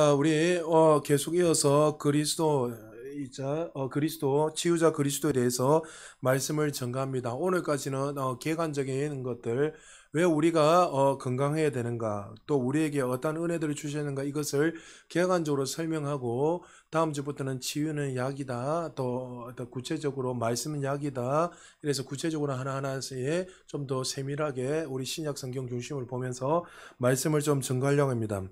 우리 계속 이어서 그리스도이자 그리스도 치유자 그리스도에 대해서 말씀을 전가합니다. 오늘까지는 객관적인 것들, 왜 우리가 건강해야 되는가, 또 우리에게 어떤 은혜들을 주시는가, 이것을 객관적으로 설명하고, 다음 주부터는 치유는 약이다, 또 구체적으로 말씀은 약이다, 그래서 구체적으로 하나하나에 좀 더 세밀하게 우리 신약 성경 중심을 보면서 말씀을 좀 전가하려고 합니다.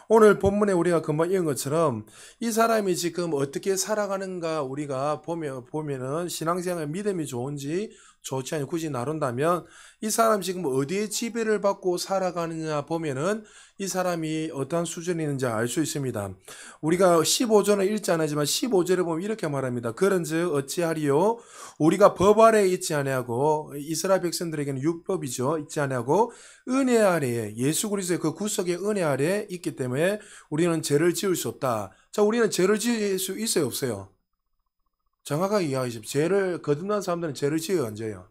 오늘 본문에 우리가 금방 읽은 것처럼 이 사람이 지금 어떻게 살아가는가 우리가 보면은 신앙생활 믿음이 좋은지 좋지 않은지 굳이 나눈다면, 이 사람 지금 어디에 지배를 받고 살아가느냐 보면은 이 사람이 어떠한 수준이 있는지 알 수 있습니다. 우리가 15절은 읽지 않았지만 15절에 보면 이렇게 말합니다. 그런즉 어찌하리요? 우리가 법 아래에 있지 아니하고, 이스라엘 백성들에게는 율법이죠, 있지 아니하고 은혜 아래에, 예수 그리스도의 그 구속의 은혜 아래에 있기 때문에 우리는 죄를 지을 수 없다. 자, 우리는 죄를 지을 수 있어요, 없어요? 정확하게 이야기하십시오. 죄를 거듭난 사람들은 죄를 지어요, 안 지어요?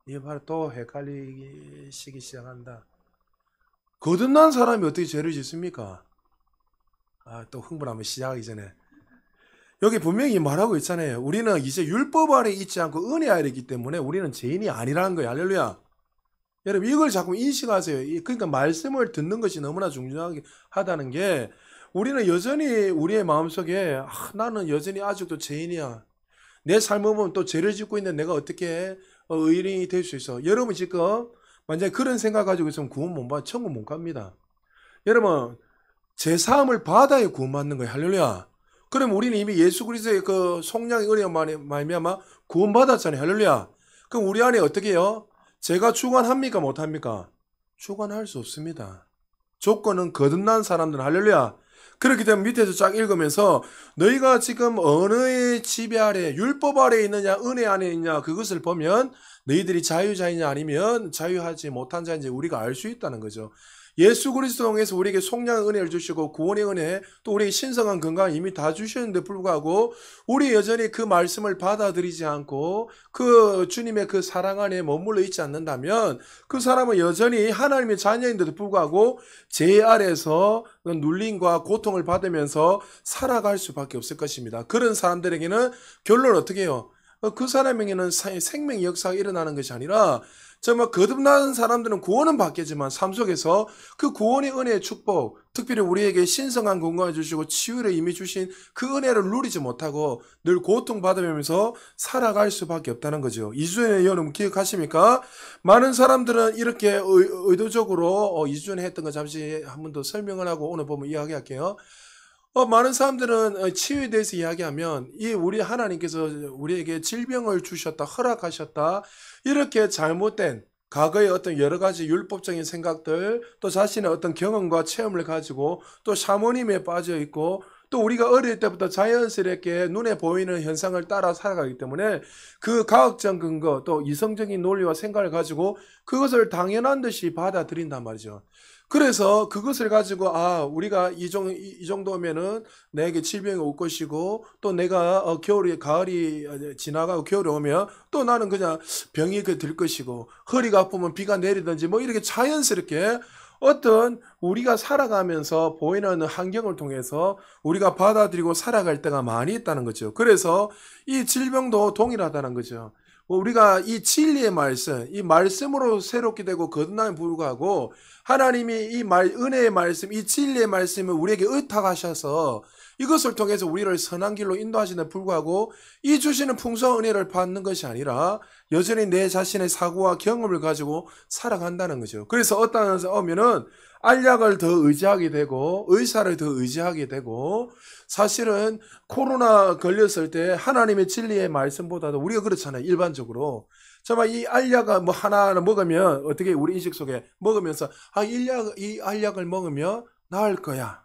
이게 바로 또 헷갈리기 시작한다. 거듭난 사람이 어떻게 죄를 짓습니까? 또 흥분하면 시작하기 전에. 여기 분명히 말하고 있잖아요. 우리는 이제 율법 아래 있지 않고 은혜 아래 있기 때문에 우리는 죄인이 아니라는 거예요. 할렐루야. 여러분, 이걸 자꾸 인식하세요. 그러니까 말씀을 듣는 것이 너무나 중요하다는 게, 우리는 여전히 우리의 마음속에 나는 여전히 아직도 죄인이야, 내 삶을 보면 또 죄를 짓고 있는 내가 어떻게 의인이 될 수 있어. 여러분 지금 만약에 그런 생각 가지고 있으면 구원 못 받아, 천국 못 갑니다. 여러분, 제사함을 받아야 구원받는 거예요. 할렐루야. 그럼 우리는 이미 예수 그리스도의 그 속량의 은혜로 말미암아 구원받았잖아요. 할렐루야. 그럼 우리 안에 어떻게 해요? 제가 주관합니까, 못합니까? 주관할 수 없습니다. 조건은 거듭난 사람들은. 할렐루야. 그렇기 때문에 밑에서 쫙 읽으면서 너희가 지금 어느 지배 아래, 율법 아래 있느냐 은혜 안에 있냐, 그것을 보면 너희들이 자유자이냐 아니면 자유하지 못한 자인지 우리가 알 수 있다는 거죠. 예수 그리스도 통해서 우리에게 속량의 은혜를 주시고 구원의 은혜, 또 우리에게 신성한 건강을 이미 다 주셨는데 불구하고 우리 여전히 그 말씀을 받아들이지 않고 그 주님의 그 사랑 안에 머물러 있지 않는다면, 그 사람은 여전히 하나님의 자녀인데도 불구하고 죄 아래서 눌림과 고통을 받으면서 살아갈 수밖에 없을 것입니다. 그런 사람들에게는 결론 어떻게 해요? 그 사람에게는 생명의 역사가 일어나는 것이 아니라, 정말 거듭난 사람들은 구원은 받겠지만 삶 속에서 그 구원의 은혜의 축복, 특별히 우리에게 신성한 건강을 주시고 치유를 이미 주신 그 은혜를 누리지 못하고 늘 고통받으면서 살아갈 수밖에 없다는 거죠. 이주연의 여러분 기억하십니까? 많은 사람들은 이렇게 의도적으로 이주연이 했던 거 잠시 한 번 더 설명을 하고 오늘 보면 이야기할게요. 많은 사람들은 치유에 대해서 이야기하면 우리 하나님께서 우리에게 질병을 주셨다, 허락하셨다, 이렇게 잘못된 과거의 어떤 여러 가지 율법적인 생각들, 또 자신의 어떤 경험과 체험을 가지고 또 샤머님에 빠져 있고, 또 우리가 어릴 때부터 자연스럽게 눈에 보이는 현상을 따라 살아가기 때문에 그 과학적 근거, 또 이성적인 논리와 생각을 가지고 그것을 당연한 듯이 받아들인단 말이죠. 그래서 그것을 가지고 우리가 이 정도면은 내게 질병이 올 것이고, 또 내가 가을이 지나가고 겨울이 오면 또 나는 그냥 병이 들 것이고, 허리가 아프면 비가 내리든지 뭐 이렇게 자연스럽게 어떤 우리가 살아가면서 보이는 환경을 통해서 우리가 받아들이고 살아갈 때가 많이 있다는 거죠. 그래서 이 질병도 동일하다는 거죠. 우리가 이 진리의 말씀, 이 말씀으로 새롭게 되고 거듭남에 불구하고 하나님이 은혜의 말씀, 이 진리의 말씀을 우리에게 의탁하셔서 이것을 통해서 우리를 선한 길로 인도하시는데 불구하고 이 주시는 풍성한 은혜를 받는 것이 아니라 여전히 내 자신의 사고와 경험을 가지고 살아간다는 거죠. 그래서 어떤 사람 오면은 알약을 더 의지하게 되고 의사를 더 의지하게 되고, 사실은 코로나 걸렸을 때 하나님의 진리의 말씀보다도 우리가 그렇잖아요. 일반적으로 정말 이 알약을 뭐 하나 먹으면 어떻게 우리 인식 속에 먹으면서 이 알약을 먹으면 나을 거야,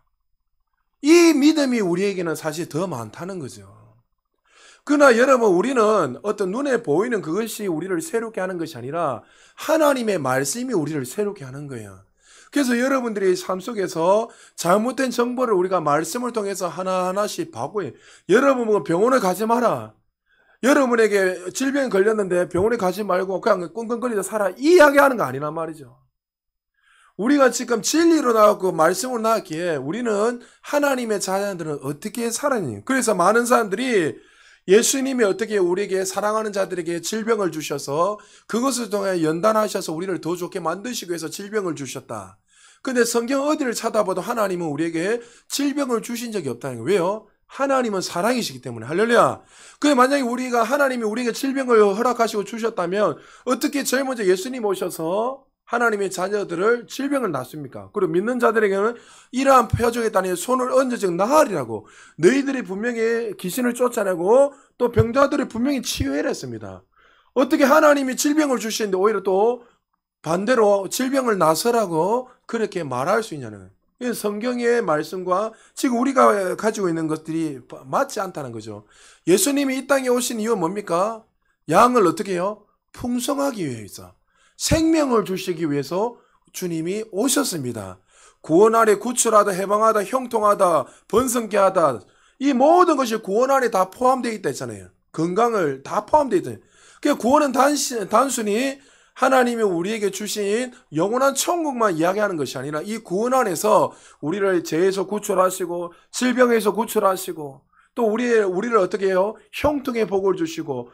이 믿음이 우리에게는 사실 더 많다는 거죠. 그러나 여러분, 우리는 어떤 눈에 보이는 그것이 우리를 새롭게 하는 것이 아니라 하나님의 말씀이 우리를 새롭게 하는 거예요. 그래서 여러분들이 삶 속에서 잘못된 정보를 우리가 말씀을 통해서 하나하나씩 바꿔요. 여러분 뭐 병원에 가지 마라, 여러분에게 질병이 걸렸는데 병원에 가지 말고 그냥 끙끙거리다 살아, 이 이야기하는 거 아니란 말이죠. 우리가 지금 진리로 나왔고 말씀으로 나왔기에 우리는 하나님의 자녀들은 어떻게 살아니? 그래서 많은 사람들이 예수님이 어떻게 우리에게 사랑하는 자들에게 질병을 주셔서 그것을 통해 연단하셔서 우리를 더 좋게 만드시기 위해서 질병을 주셨다. 근데 성경 어디를 찾아봐도 하나님은 우리에게 질병을 주신 적이 없다는 거예요. 왜요? 하나님은 사랑이시기 때문에. 할렐루야. 근데 만약에 하나님이 우리에게 질병을 허락하시고 주셨다면 어떻게 제일 먼저 예수님 오셔서 하나님의 자녀들을 질병을 낫습니까? 그리고 믿는 자들에게는 이러한 표적에 따라 손을 얹어즉 나으리라고, 너희들이 분명히 귀신을 쫓아내고 또 병자들이 분명히 치유해라 했습니다. 어떻게 하나님이 질병을 주시는데 오히려 또 반대로 질병을 나서라고 그렇게 말할 수 있냐는 거예요. 성경의 말씀과 지금 우리가 가지고 있는 것들이 맞지 않다는 거죠. 예수님이 이 땅에 오신 이유는 뭡니까? 양을 어떻게 해요? 풍성하기 위해서, 생명을 주시기 위해서 주님이 오셨습니다. 구원 안에 구출하다, 해방하다, 형통하다, 번성케 하다, 이 모든 것이 구원 안에 다 포함되어 있다 했잖아요. 건강을 다 포함되어 있다. 그러니까 구원은 단순히 하나님이 우리에게 주신 영원한 천국만 이야기하는 것이 아니라 이 구원 안에서 우리를 죄에서 구출하시고 질병에서 구출하시고 또 우리를 어떻게 해요? 형통의 복을 주시고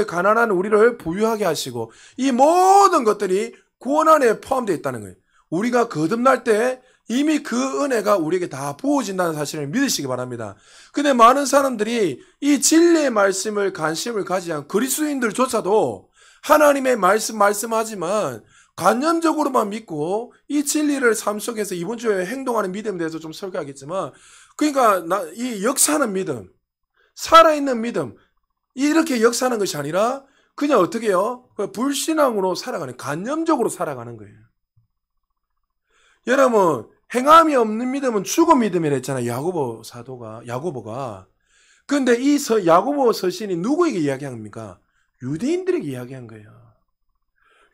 가난한 우리를 부유하게 하시고 이 모든 것들이 구원 안에 포함되어 있다는 거예요. 우리가 거듭날 때 이미 그 은혜가 우리에게 다 부어진다는 사실을 믿으시기 바랍니다. 근데 많은 사람들이 이 진리의 말씀을 관심을 가지지 않은 그리스도인들조차도 하나님의 말씀하지만 관념적으로만 믿고 이 진리를 삶 속에서 이번 주에 행동하는 믿음에 대해서 좀 설교하겠지만, 그러니까 이 역사하는 믿음, 살아있는 믿음, 이렇게 역사하는 것이 아니라 그냥 어떻게 해요? 불신앙으로 살아가는, 관념적으로 살아가는 거예요. 여러분, 행함이 없는 믿음은 죽은 믿음이라 했잖아요. 야고보가. 근데 이 야고보 서신이 누구에게 이야기합니까? 유대인들에게 이야기한 거예요.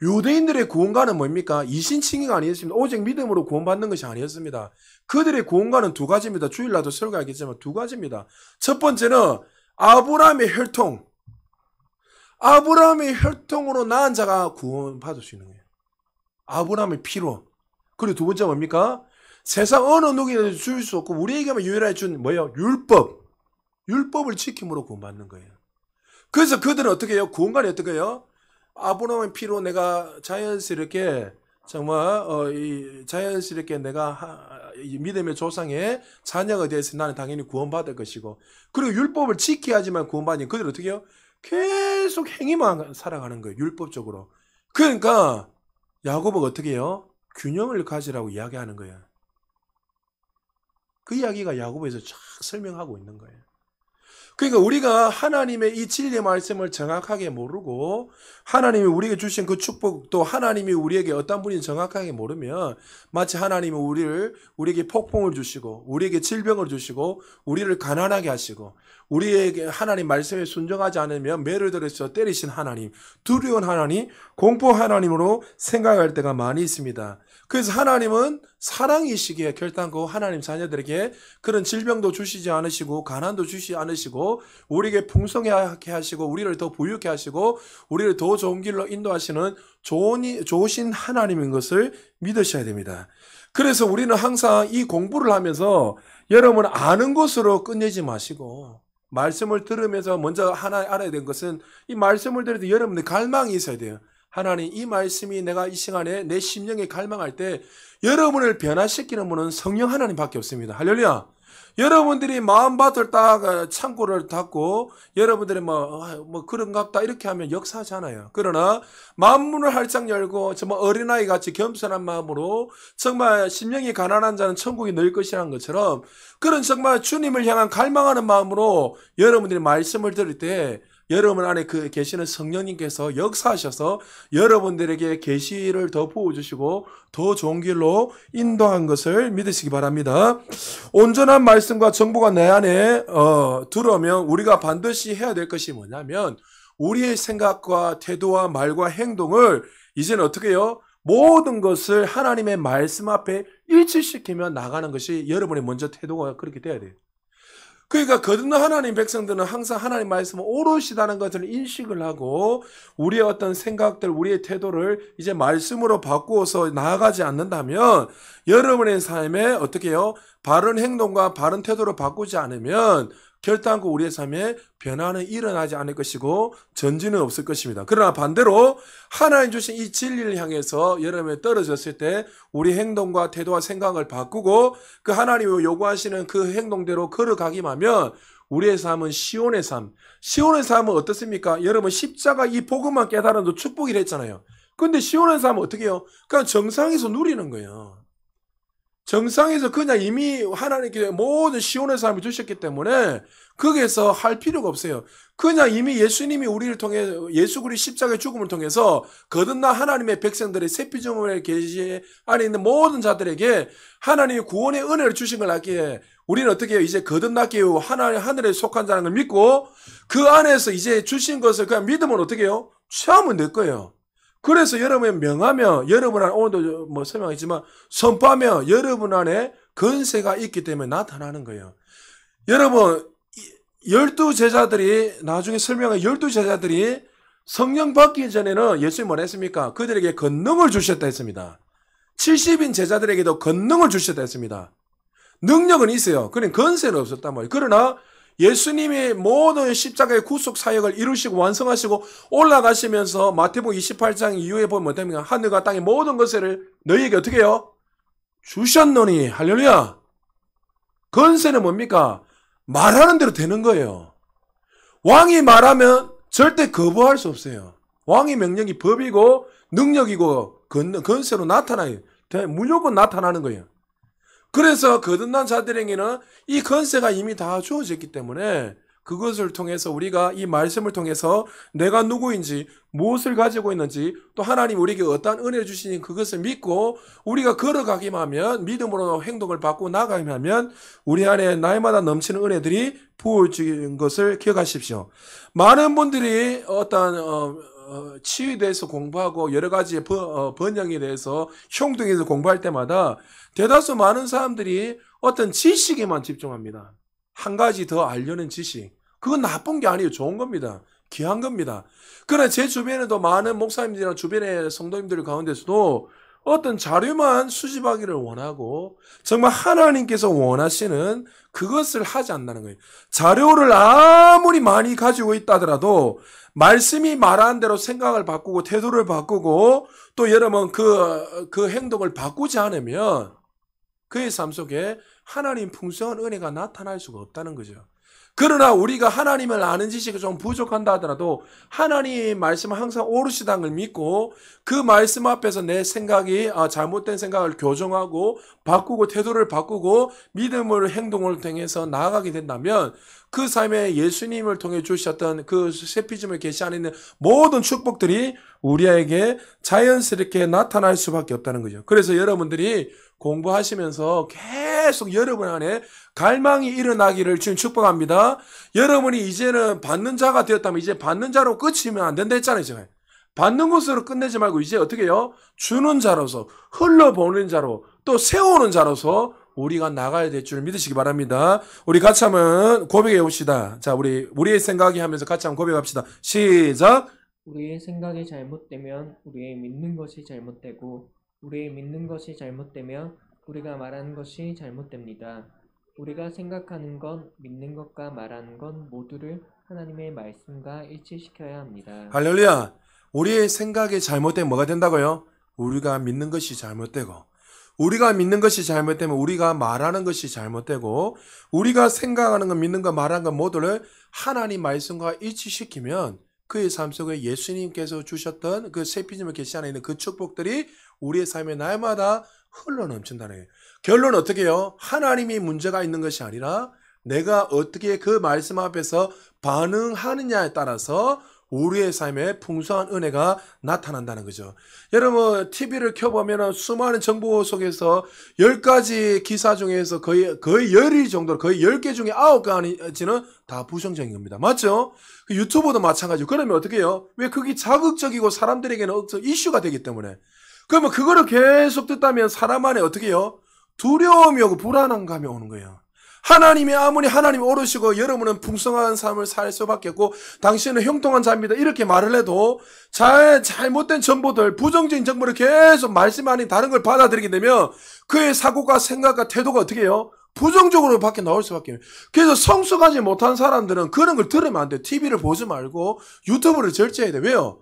유대인들의 구원과는 뭡니까? 이신칭의가 아니었습니다. 오직 믿음으로 구원받는 것이 아니었습니다. 그들의 구원과는 두 가지입니다. 주일날도 설교하겠지만 두 가지입니다. 첫 번째는 아브라함의 혈통. 아브라함의 혈통으로 낳은 자가 구원받을 수 있는 거예요. 아브라함의 피로. 그리고 두 번째 뭡니까? 세상 어느 누구에게도 줄 수 없고 우리에게만 유일하게 준 뭐예요? 율법. 율법을 지킴으로 구원받는 거예요. 그래서 그들은 어떻게 해요? 구원관이 어떻게 해요? 아브라함의 피로 내가 자연스럽게 내가 이 믿음의 조상의 자녀가 되어서 나는 당연히 구원받을 것이고, 그리고 율법을 지켜야지만 구원받니 그들은 어떻게 해요? 계속 행위만 살아가는 거예요. 율법적으로. 그러니까 야고보가 어떻게 해요? 균형을 가지라고 이야기하는 거예요. 그 이야기가 야고보에서 쫙 설명하고 있는 거예요. 그러니까 우리가 하나님의 이 진리의 말씀을 정확하게 모르고 하나님이 우리에게 주신 그 축복도 하나님이 우리에게 어떤 분인지 정확하게 모르면 마치 하나님은 우리에게 폭풍을 주시고 우리에게 질병을 주시고 우리를 가난하게 하시고 우리에게 하나님 말씀에 순종하지 않으면 매를 들여서 때리신 하나님, 두려운 하나님, 공포 하나님으로 생각할 때가 많이 있습니다. 그래서 하나님은 사랑이시기에 결단코 하나님 자녀들에게 그런 질병도 주시지 않으시고 가난도 주시지 않으시고 우리에게 풍성하게 하시고 우리를 더 부유케 하시고 우리를 더 좋은 길로 인도하시는 좋으신 하나님인 것을 믿으셔야 됩니다. 그래서 우리는 항상 이 공부를 하면서 여러분 아는 것으로 끝내지 마시고 말씀을 들으면서 먼저 하나 알아야 되는 것은 이 말씀을 들을 때 여러분들 갈망이 있어야 돼요. 하나님, 이 말씀이 내가 이 시간에 내 심령에 갈망할 때 여러분을 변화시키는 분은 성령 하나님밖에 없습니다. 할렐루야. 여러분들이 마음밭을 딱 창고를 닫고 여러분들이 뭐 그런갑다 이렇게 하면 역사하잖아요. 그러나 마음문을 활짝 열고 정말 어린아이 같이 겸손한 마음으로 정말 심령이 가난한 자는 천국이 너희 것이라는 것처럼 그런 정말 주님을 향한 갈망하는 마음으로 여러분들이 말씀을 들을 때 여러분 안에 계시는 성령님께서 역사하셔서 여러분들에게 계시를 더 부어주시고 더 좋은 길로 인도한 것을 믿으시기 바랍니다. 온전한 말씀과 정보가 내 안에 들어오면 우리가 반드시 해야 될 것이 뭐냐면 우리의 생각과 태도와 말과 행동을 이제는 어떻게 해요? 모든 것을 하나님의 말씀 앞에 일치시키며 나가는 것이 여러분의 먼저 태도가 그렇게 돼야 돼요. 그러니까 거듭난 하나님 백성들은 항상 하나님 말씀은 오롯이다는 것을 인식을 하고 우리의 어떤 생각들, 우리의 태도를 이제 말씀으로 바꾸어서 나아가지 않는다면 여러분의 삶에 어떻게 해요? 바른 행동과 바른 태도를 바꾸지 않으면 결단코 우리의 삶에 변화는 일어나지 않을 것이고 전진은 없을 것입니다. 그러나 반대로 하나님 주신 이 진리를 향해서 여러분이 떨어졌을 때 우리 행동과 태도와 생각을 바꾸고 그 하나님이 요구하시는 그 행동대로 걸어가기만 하면 우리의 삶은 시온의 삶. 시온의 삶은 어떻습니까? 여러분 십자가 이 복음만 깨달아도 축복이라 했잖아요. 근데 시온의 삶은 어떻게 해요? 그냥 정상에서 누리는 거예요. 정상에서 그냥 이미 하나님께 모든 시온의 삶을 주셨기 때문에 거기에서 할 필요가 없어요. 그냥 이미 예수님이 우리를 통해 예수 그리스도 십자가의 죽음을 통해서 거듭난 하나님의 백성들의 새 피조물의 계시 안에 있는 모든 자들에게 하나님이 구원의 은혜를 주신 걸 알기에 우리는 어떻게 해요? 이제 거듭났기에 하늘에 속한 자라는 걸 믿고 그 안에서 이제 주신 것을 그냥 믿으면 어떻게 해요? 취하면 될 거예요. 그래서 여러분이 명하며 여러분 안에 오늘도 뭐 설명했지만 선포하며 여러분 안에 권세가 있기 때문에 나타나는 거예요. 여러분 12제자들이 나중에 설명한 12제자들이 성령 받기 전에는 예수님이 뭐라 했습니까? 그들에게 권능을 주셨다 했습니다. 70인 제자들에게도 권능을 주셨다 했습니다. 능력은 있어요. 그러나 권세는 없었단 말이에요. 그러나 예수님이 모든 십자가의 구속 사역을 이루시고 완성하시고 올라가시면서 마태복음 28장 이후에 보면 어떻습니까? 하늘과 땅의 모든 것을 너희에게 어떻게 해요? 주셨노니. 할렐루야. 권세는 뭡니까? 말하는 대로 되는 거예요. 왕이 말하면 절대 거부할 수 없어요. 왕의 명령이 법이고 능력이고 권세로 나타나요. 무조건 나타나는 거예요. 그래서 거듭난 자들에게는 이 권세가 이미 다 주어졌기 때문에 그것을 통해서 우리가 이 말씀을 통해서 내가 누구인지 무엇을 가지고 있는지 또 하나님 우리에게 어떠한 은혜를 주시니 그것을 믿고 우리가 걸어가기만 하면 믿음으로 행동을 바꾸고 나가기만 하면 우리 안에 날마다 넘치는 은혜들이 부어지는 것을 기억하십시오. 많은 분들이 어떤 치유에 대해서 공부하고 여러 가지 번영에 대해서 형통에 대해서 공부할 때마다 대다수 많은 사람들이 어떤 지식에만 집중합니다. 한 가지 더 알려는 지식. 그건 나쁜 게 아니에요. 좋은 겁니다. 귀한 겁니다. 그러나 제 주변에도 많은 목사님들이나 주변의 성도님들 가운데서도 어떤 자료만 수집하기를 원하고 정말 하나님께서 원하시는 그것을 하지 않는다는 거예요. 자료를 아무리 많이 가지고 있다 하더라도 말씀이 말하는 대로 생각을 바꾸고 태도를 바꾸고 또 여러분 그 행동을 바꾸지 않으면 그의 삶 속에 하나님 풍성한 은혜가 나타날 수가 없다는 거죠. 그러나 우리가 하나님을 아는 지식이 좀 부족한다 하더라도 하나님 말씀은 항상 옳으시다는 걸 믿고 그 말씀 앞에서 내 생각이 잘못된 생각을 교정하고 바꾸고 태도를 바꾸고 믿음을 행동을 통해서 나아가게 된다면 그 삶에 예수님을 통해 주셨던 그 새피즘을 계시 안에 있는 모든 축복들이 우리에게 자연스럽게 나타날 수밖에 없다는 거죠. 그래서 여러분들이 공부하시면서 계속 여러분 안에 갈망이 일어나기를 지금 축복합니다. 여러분이 이제는 받는 자가 되었다면 이제 받는 자로 끝이면 안 된다 했잖아요. 제가. 받는 것으로 끝내지 말고 이제 어떻게 해요? 주는 자로서 흘러보는 자로 또 세우는 자로서 우리가 나가야 될 줄 믿으시기 바랍니다. 우리 같이 한번 고백해 봅시다. 자, 우리의 생각이 하면서 같이 한번 고백합시다. 시작. 우리의 생각이 잘못되면 우리의 믿는 것이 잘못되고 우리의 믿는 것이 잘못되면 우리가 말하는 것이 잘못됩니다. 우리가 생각하는 것, 믿는 것과 말하는 것 모두를 하나님의 말씀과 일치시켜야 합니다. 할렐루야. 우리의 생각이 잘못되면 뭐가 된다고요? 우리가 믿는 것이 잘못되고 우리가 믿는 것이 잘못되면 우리가 말하는 것이 잘못되고 우리가 생각하는 것, 믿는 것, 말하는 것 모두를 하나님 말씀과 일치시키면 그의 삶 속에 예수님께서 주셨던 그 새피즘을 계시 안에 있는 그 축복들이 우리의 삶에 날마다 흘러넘친다는 거예요. 결론은 어떻게 해요? 하나님이 문제가 있는 것이 아니라 내가 어떻게 그 말씀 앞에서 반응하느냐에 따라서 우리의 삶에 풍성한 은혜가 나타난다는 거죠. 여러분 TV를 켜보면 수많은 정보 속에서 10가지 기사 중에서 거의 10일 정도, 거의 10개 중에 9가지는 다 부정적인 겁니다. 맞죠? 유튜브도 마찬가지고. 그러면 어떻게 해요? 왜 그게 자극적이고 사람들에게는 이슈가 되기 때문에. 그러면 그거를 계속 듣다면 사람 안에 어떻게 해요? 두려움이 오고 불안감이 오는 거예요. 하나님이 아무리 하나님이 오르시고 여러분은 풍성한 삶을 살 수밖에 없고 당신은 형통한 자입니다. 이렇게 말을 해도 잘못된 정보들, 부정적인 정보를 계속 말씀 아닌 다른 걸 받아들이게 되면 그의 사고가 생각과 태도가 어떻게 해요? 부정적으로 밖에 나올 수밖에 없어요. 그래서 성숙하지 못한 사람들은 그런 걸 들으면 안 돼. TV를 보지 말고 유튜브를 절제해야 돼. 왜요?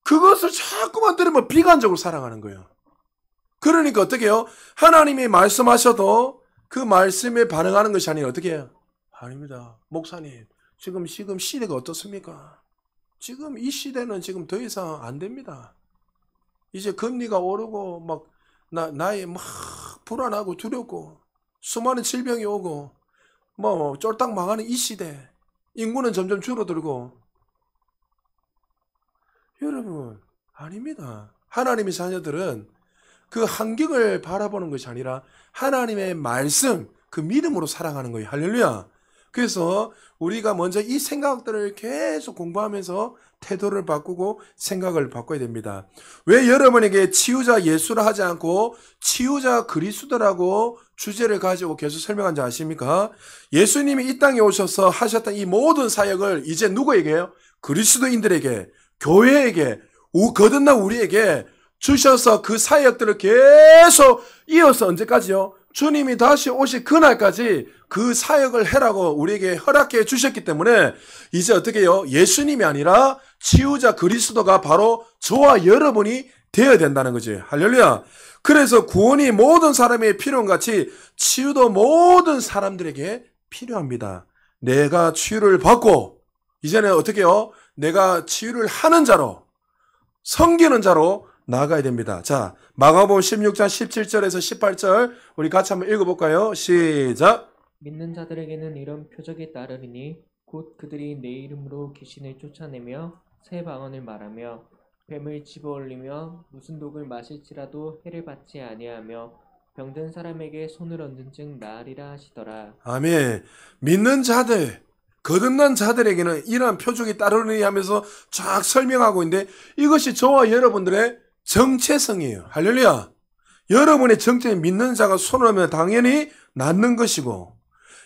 그것을 자꾸만 들으면 비관적으로 살아가는 거예요. 그러니까 어떻게 해요? 하나님이 말씀하셔도 그 말씀에 반응하는 것이 아니라 어떻게 해요? 아닙니다. 목사님, 지금 시대가 어떻습니까? 지금 이 시대는 지금 더 이상 안 됩니다. 이제 금리가 오르고 막 나이 막 불안하고 두렵고 수많은 질병이 오고 뭐 쫄딱 망하는 이 시대, 인구는 점점 줄어들고. 여러분, 아닙니다. 하나님의 자녀들은 그 환경을 바라보는 것이 아니라 하나님의 말씀, 그 믿음으로 살아가는 거예요. 할렐루야. 그래서 우리가 먼저 이 생각들을 계속 공부하면서 태도를 바꾸고 생각을 바꿔야 됩니다. 왜 여러분에게 치유자 예수를 하지 않고 치유자 그리스도라고 주제를 가지고 계속 설명한지 아십니까? 예수님이 이 땅에 오셔서 하셨던 이 모든 사역을 이제 누구에게요? 그리스도인들에게, 교회에게, 거듭난 우리에게 주셔서 그 사역들을 계속 이어서 언제까지요? 주님이 다시 오실 그날까지 그 사역을 해라고 우리에게 허락해 주셨기 때문에 이제 어떻게 해요? 예수님이 아니라 치유자 그리스도가 바로 저와 여러분이 되어야 된다는 거지. 할렐루야. 그래서 구원이 모든 사람에게 필요한 같이 치유도 모든 사람들에게 필요합니다. 내가 치유를 받고 이제는 어떻게 해요? 내가 치유를 하는 자로, 섬기는 자로 나아가야 됩니다. 자, 마가복음 16장 17절에서 18절 우리 같이 한번 읽어볼까요? 시작. 믿는 자들에게는 이런 표적이 따르리니 곧 그들이 내 이름으로 귀신을 쫓아내며 새 방언을 말하며 뱀을 집어올리며 무슨 독을 마실지라도 해를 받지 아니하며 병든 사람에게 손을 얹은 즉 나으리라 하시더라. 아멘. 믿는 자들, 거듭난 자들에게는 이러한 표적이 따르니 하면서 쫙 설명하고 있는데 이것이 저와 여러분들의 정체성이에요. 할렐루야. 여러분의 정체는 믿는 자가 손을 하면 당연히 낫는 것이고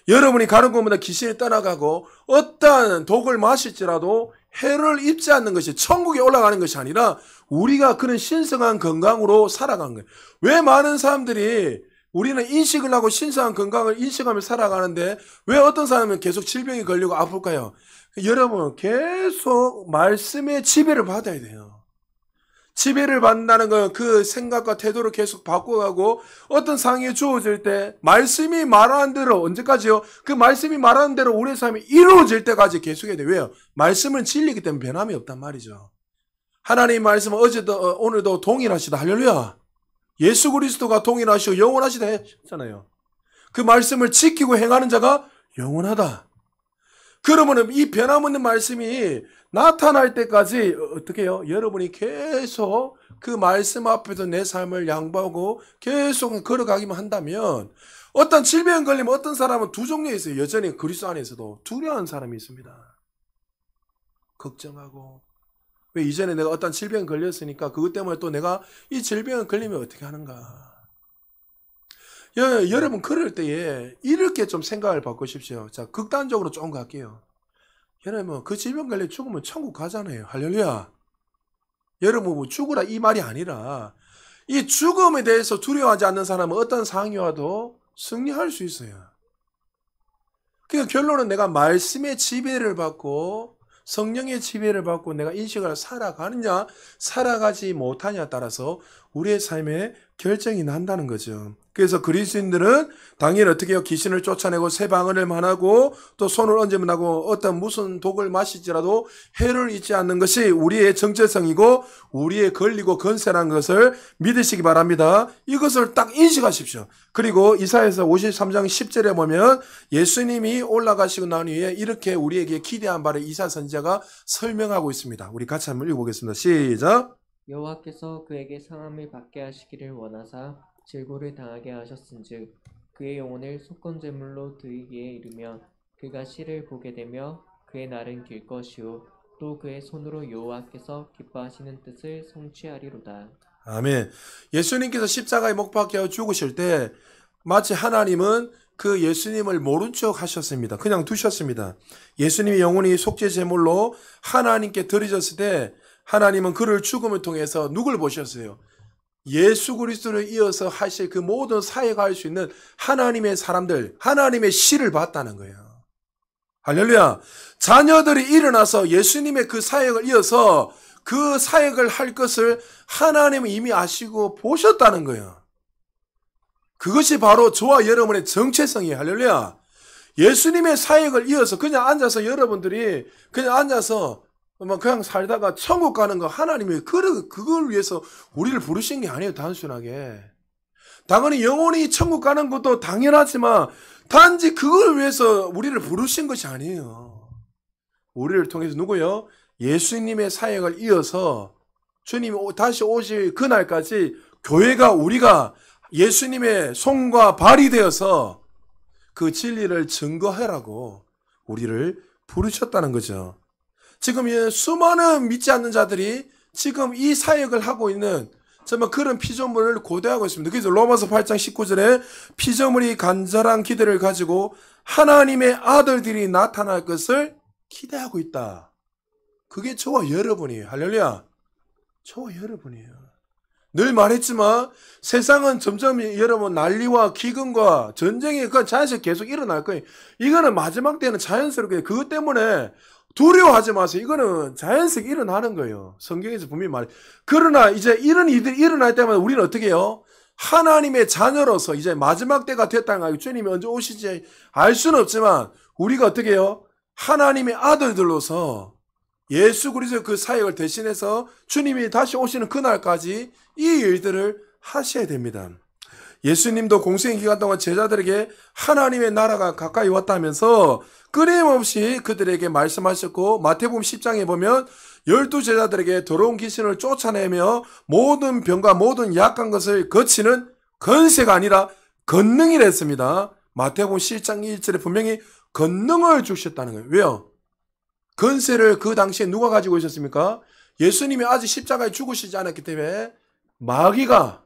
여러분이 가는 곳마다 귀신이 떠나가고 어떠한 독을 마실지라도 해를 입지 않는 것이 천국에 올라가는 것이 아니라 우리가 그런 신성한 건강으로 살아가는 거예요. 왜 많은 사람들이 우리는 인식을 하고 신성한 건강을 인식하며 살아가는데 왜 어떤 사람은 계속 질병이 걸리고 아플까요? 여러분 계속 말씀의 지배를 받아야 돼요. 지배를 받는다는 건 그 생각과 태도를 계속 바꿔가고 어떤 상황이 주어질 때 말씀이 말하는 대로 언제까지요? 그 말씀이 말하는 대로 우리의 삶이 이루어질 때까지 계속해야 돼요. 왜요? 말씀은 진리이기 때문에 변함이 없단 말이죠. 하나님의 말씀은 어제도 오늘도 동일하시다. 할렐루야. 예수 그리스도가 동일하시고 영원하시다 했잖아요. 그 말씀을 지키고 행하는 자가 영원하다. 그러면 이 변함없는 말씀이 나타날 때까지 어떻게 해요? 여러분이 계속 그 말씀 앞에서 내 삶을 양보하고 계속 걸어가기만 한다면 어떤 질병 걸리면 어떤 사람은 두 종류가 있어요. 여전히 그리스도 안에서도 두려워하는 사람이 있습니다. 걱정하고 왜 이전에 내가 어떤 질병 걸렸으니까 그것 때문에 또 내가 이 질병 걸리면 어떻게 하는가. 여러분 그럴 때에 이렇게 좀 생각을 바꾸십시오. 자, 극단적으로 조금 갈게요. 여러분 그 질병 걸려 죽으면 천국 가잖아요. 할렐루야. 여러분 뭐 죽으라 이 말이 아니라 이 죽음에 대해서 두려워하지 않는 사람은 어떤 상황이 와도 승리할 수 있어요. 그러니까 결론은 내가 말씀의 지배를 받고 성령의 지배를 받고 내가 인식을 살아가느냐 살아가지 못하냐에 따라서 우리의 삶에 결정이 난다는 거죠. 그래서 그리스도인들은 당연히 어떻게 해요? 귀신을 쫓아내고 새 방언을 말하고 또 손을 얹으면 나고 어떤 무슨 독을 마실지라도 해를 잊지 않는 것이 우리의 정체성이고 우리의 권리고 건세라는 것을 믿으시기 바랍니다. 이것을 딱 인식하십시오. 그리고 이사야서 53장 10절에 보면 예수님이 올라가시고 난 후에 이렇게 우리에게 기대한 바를 이사 선지자가 설명하고 있습니다. 우리 같이 한번 읽어보겠습니다. 시작. 여호와께서 그에게 상함을 받게 하시기를 원하사 질고를 당하게 하셨은즉 그의 영혼을 속건제물로 드리기에 이르면 그가 시를 보게 되며 그의 날은 길 것이요 또 그의 손으로 여호와께서 기뻐하시는 뜻을 성취하리로다. 아멘. 예수님께서 십자가에 못 박혀 죽으실 때 마치 하나님은 그 예수님을 모른 척 하셨습니다. 그냥 두셨습니다. 예수님이 영혼이 속죄 제물로 하나님께 드려졌을 때 하나님은 그를 죽음을 통해서 누굴 보셨어요? 예수 그리스도를 이어서 하실 그 모든 사역을 할 수 있는 하나님의 사람들, 하나님의 씨를 봤다는 거예요. 할렐루야. 자녀들이 일어나서 예수님의 그 사역을 이어서 그 사역을 할 것을 하나님은 이미 아시고 보셨다는 거예요. 그것이 바로 저와 여러분의 정체성이에요. 할렐루야. 예수님의 사역을 이어서 그냥 앉아서 여러분들이 그냥 앉아서 그냥 살다가 천국 가는 거 하나님이 그걸 위해서 우리를 부르신 게 아니에요. 단순하게. 당연히 영혼이 천국 가는 것도 당연하지만 단지 그걸 위해서 우리를 부르신 것이 아니에요. 우리를 통해서 누구요? 예수님의 사역을 이어서 주님이 다시 오실 그날까지 교회가 우리가 예수님의 손과 발이 되어서 그 진리를 증거하라고 우리를 부르셨다는 거죠. 지금 수많은 믿지 않는 자들이 지금 이 사역을 하고 있는 정말 그런 피조물을 고대하고 있습니다. 그래서 로마서 8장 19절에 피조물이 간절한 기대를 가지고 하나님의 아들들이 나타날 것을 기대하고 있다. 그게 저와 여러분이에요. 할렐루야. 저와 여러분이에요. 늘 말했지만 세상은 점점 여러분 난리와 기근과 전쟁이 자연스럽게 계속 일어날 거예요. 이거는 마지막 때는 자연스럽게 그것 때문에 두려워하지 마세요. 이거는 자연스럽게 일어나는 거예요. 성경에서 분명히 말해요. 그러나 이제 이런 일들이 일어날 때마다 우리는 어떻게 해요? 하나님의 자녀로서 이제 마지막 때가 됐다는 거, 주님이 언제 오실지 알 수는 없지만 우리가 어떻게 해요? 하나님의 아들들로서 예수 그리스도의 그 사역을 대신해서 주님이 다시 오시는 그날까지 이 일들을 하셔야 됩니다. 예수님도 공생의 기간 동안 제자들에게 하나님의 나라가 가까이 왔다면서 끊임없이 그들에게 말씀하셨고, 마태복음 10장에 보면 12제자들에게 더러운 귀신을 쫓아내며 모든 병과 모든 약한 것을 거치는 건세가 아니라 권능이라 했습니다. 마태복음 10장 1절에 분명히 권능을 주셨다는 거예요. 왜요? 권세를 그 당시에 누가 가지고 있었습니까? 예수님이 아직 십자가에 죽으시지 않았기 때문에 마귀가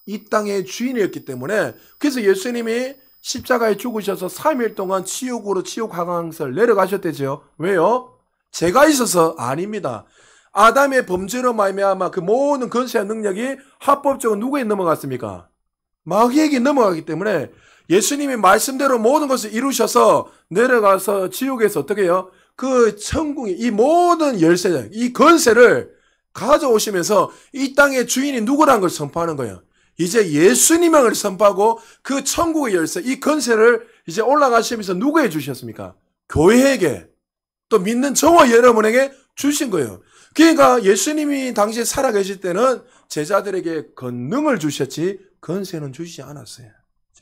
이 땅의 주인이었기 때문에, 그래서 예수님이 십자가에 죽으셔서 3일 동안 지옥으로 지옥 화강을 내려가셨대죠. 왜요? 죄가 있어서 아닙니다. 아담의 범죄로 말미암아 그 모든 권세와 능력이 합법적으로 누구에 넘어갔습니까? 마귀에게 넘어가기 때문에 예수님이 말씀대로 모든 것을 이루셔서 내려가서 지옥에서 어떻게 해요? 그 천국이 이 모든 열쇠, 이 권세를 가져오시면서 이 땅의 주인이 누구라는 걸 선포하는 거예요. 이제 예수님을 선포하고 그 천국의 열쇠, 이 권세를 이제 올라가시면서 누구에게 주셨습니까? 교회에게, 또 믿는 저와 여러분에게 주신 거예요. 그러니까 예수님이 당시에 살아계실 때는 제자들에게 권능을 주셨지 권세는 주시지 않았어요.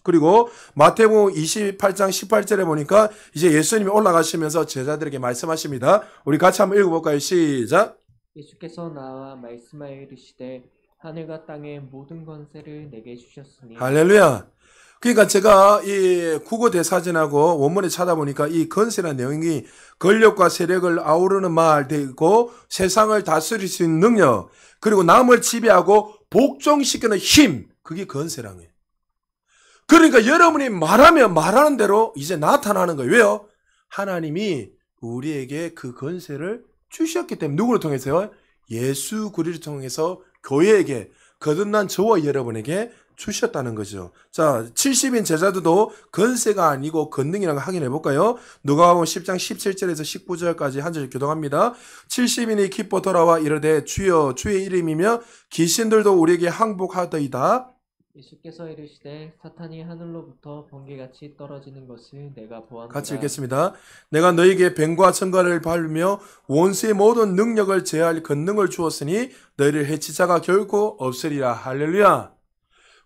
그리고 마태복음 28장 18절에 보니까 이제 예수님이 올라가시면서 제자들에게 말씀하십니다. 우리 같이 한번 읽어볼까요? 시작. 예수께서 나와 말씀하여 이르시되 하늘과 땅의 모든 권세를 내게 주셨으니. 할렐루야. 그러니까 제가 이 국어 대사전하고 원문에 찾아보니까 이 권세라는 내용이 권력과 세력을 아우르는 말 되고 세상을 다스릴 수 있는 능력, 그리고 남을 지배하고 복종시키는 힘, 그게 권세라는 거예요. 그러니까 여러분이 말하면 말하는 대로 이제 나타나는 거예요. 왜요? 하나님이 우리에게 그 권세를 주셨기 때문에. 누구를 통해서요? 예수 그리스도를 통해서 교회에게, 거듭난 저와 여러분에게 주셨다는 거죠. 자, 70인 제자들도 권세가 아니고 권능이라는 거 확인해 볼까요? 누가복음 10장 17절에서 19절까지 한 절 교독합니다. 70인이 기뻐 돌아와 이르되 주여 주의 이름이며 귀신들도 우리에게 항복하더이다. 예수께서 이르시되 사탄이 하늘로부터 번개같이 떨어지는 것을 내가 보았노라. 같이 읽겠습니다. 내가 너에게 뱀과 청가를 밟으며 원수의 모든 능력을 제할 권능을 주었으니 너희를 해칠 자가 결코 없으리라. 할렐루야.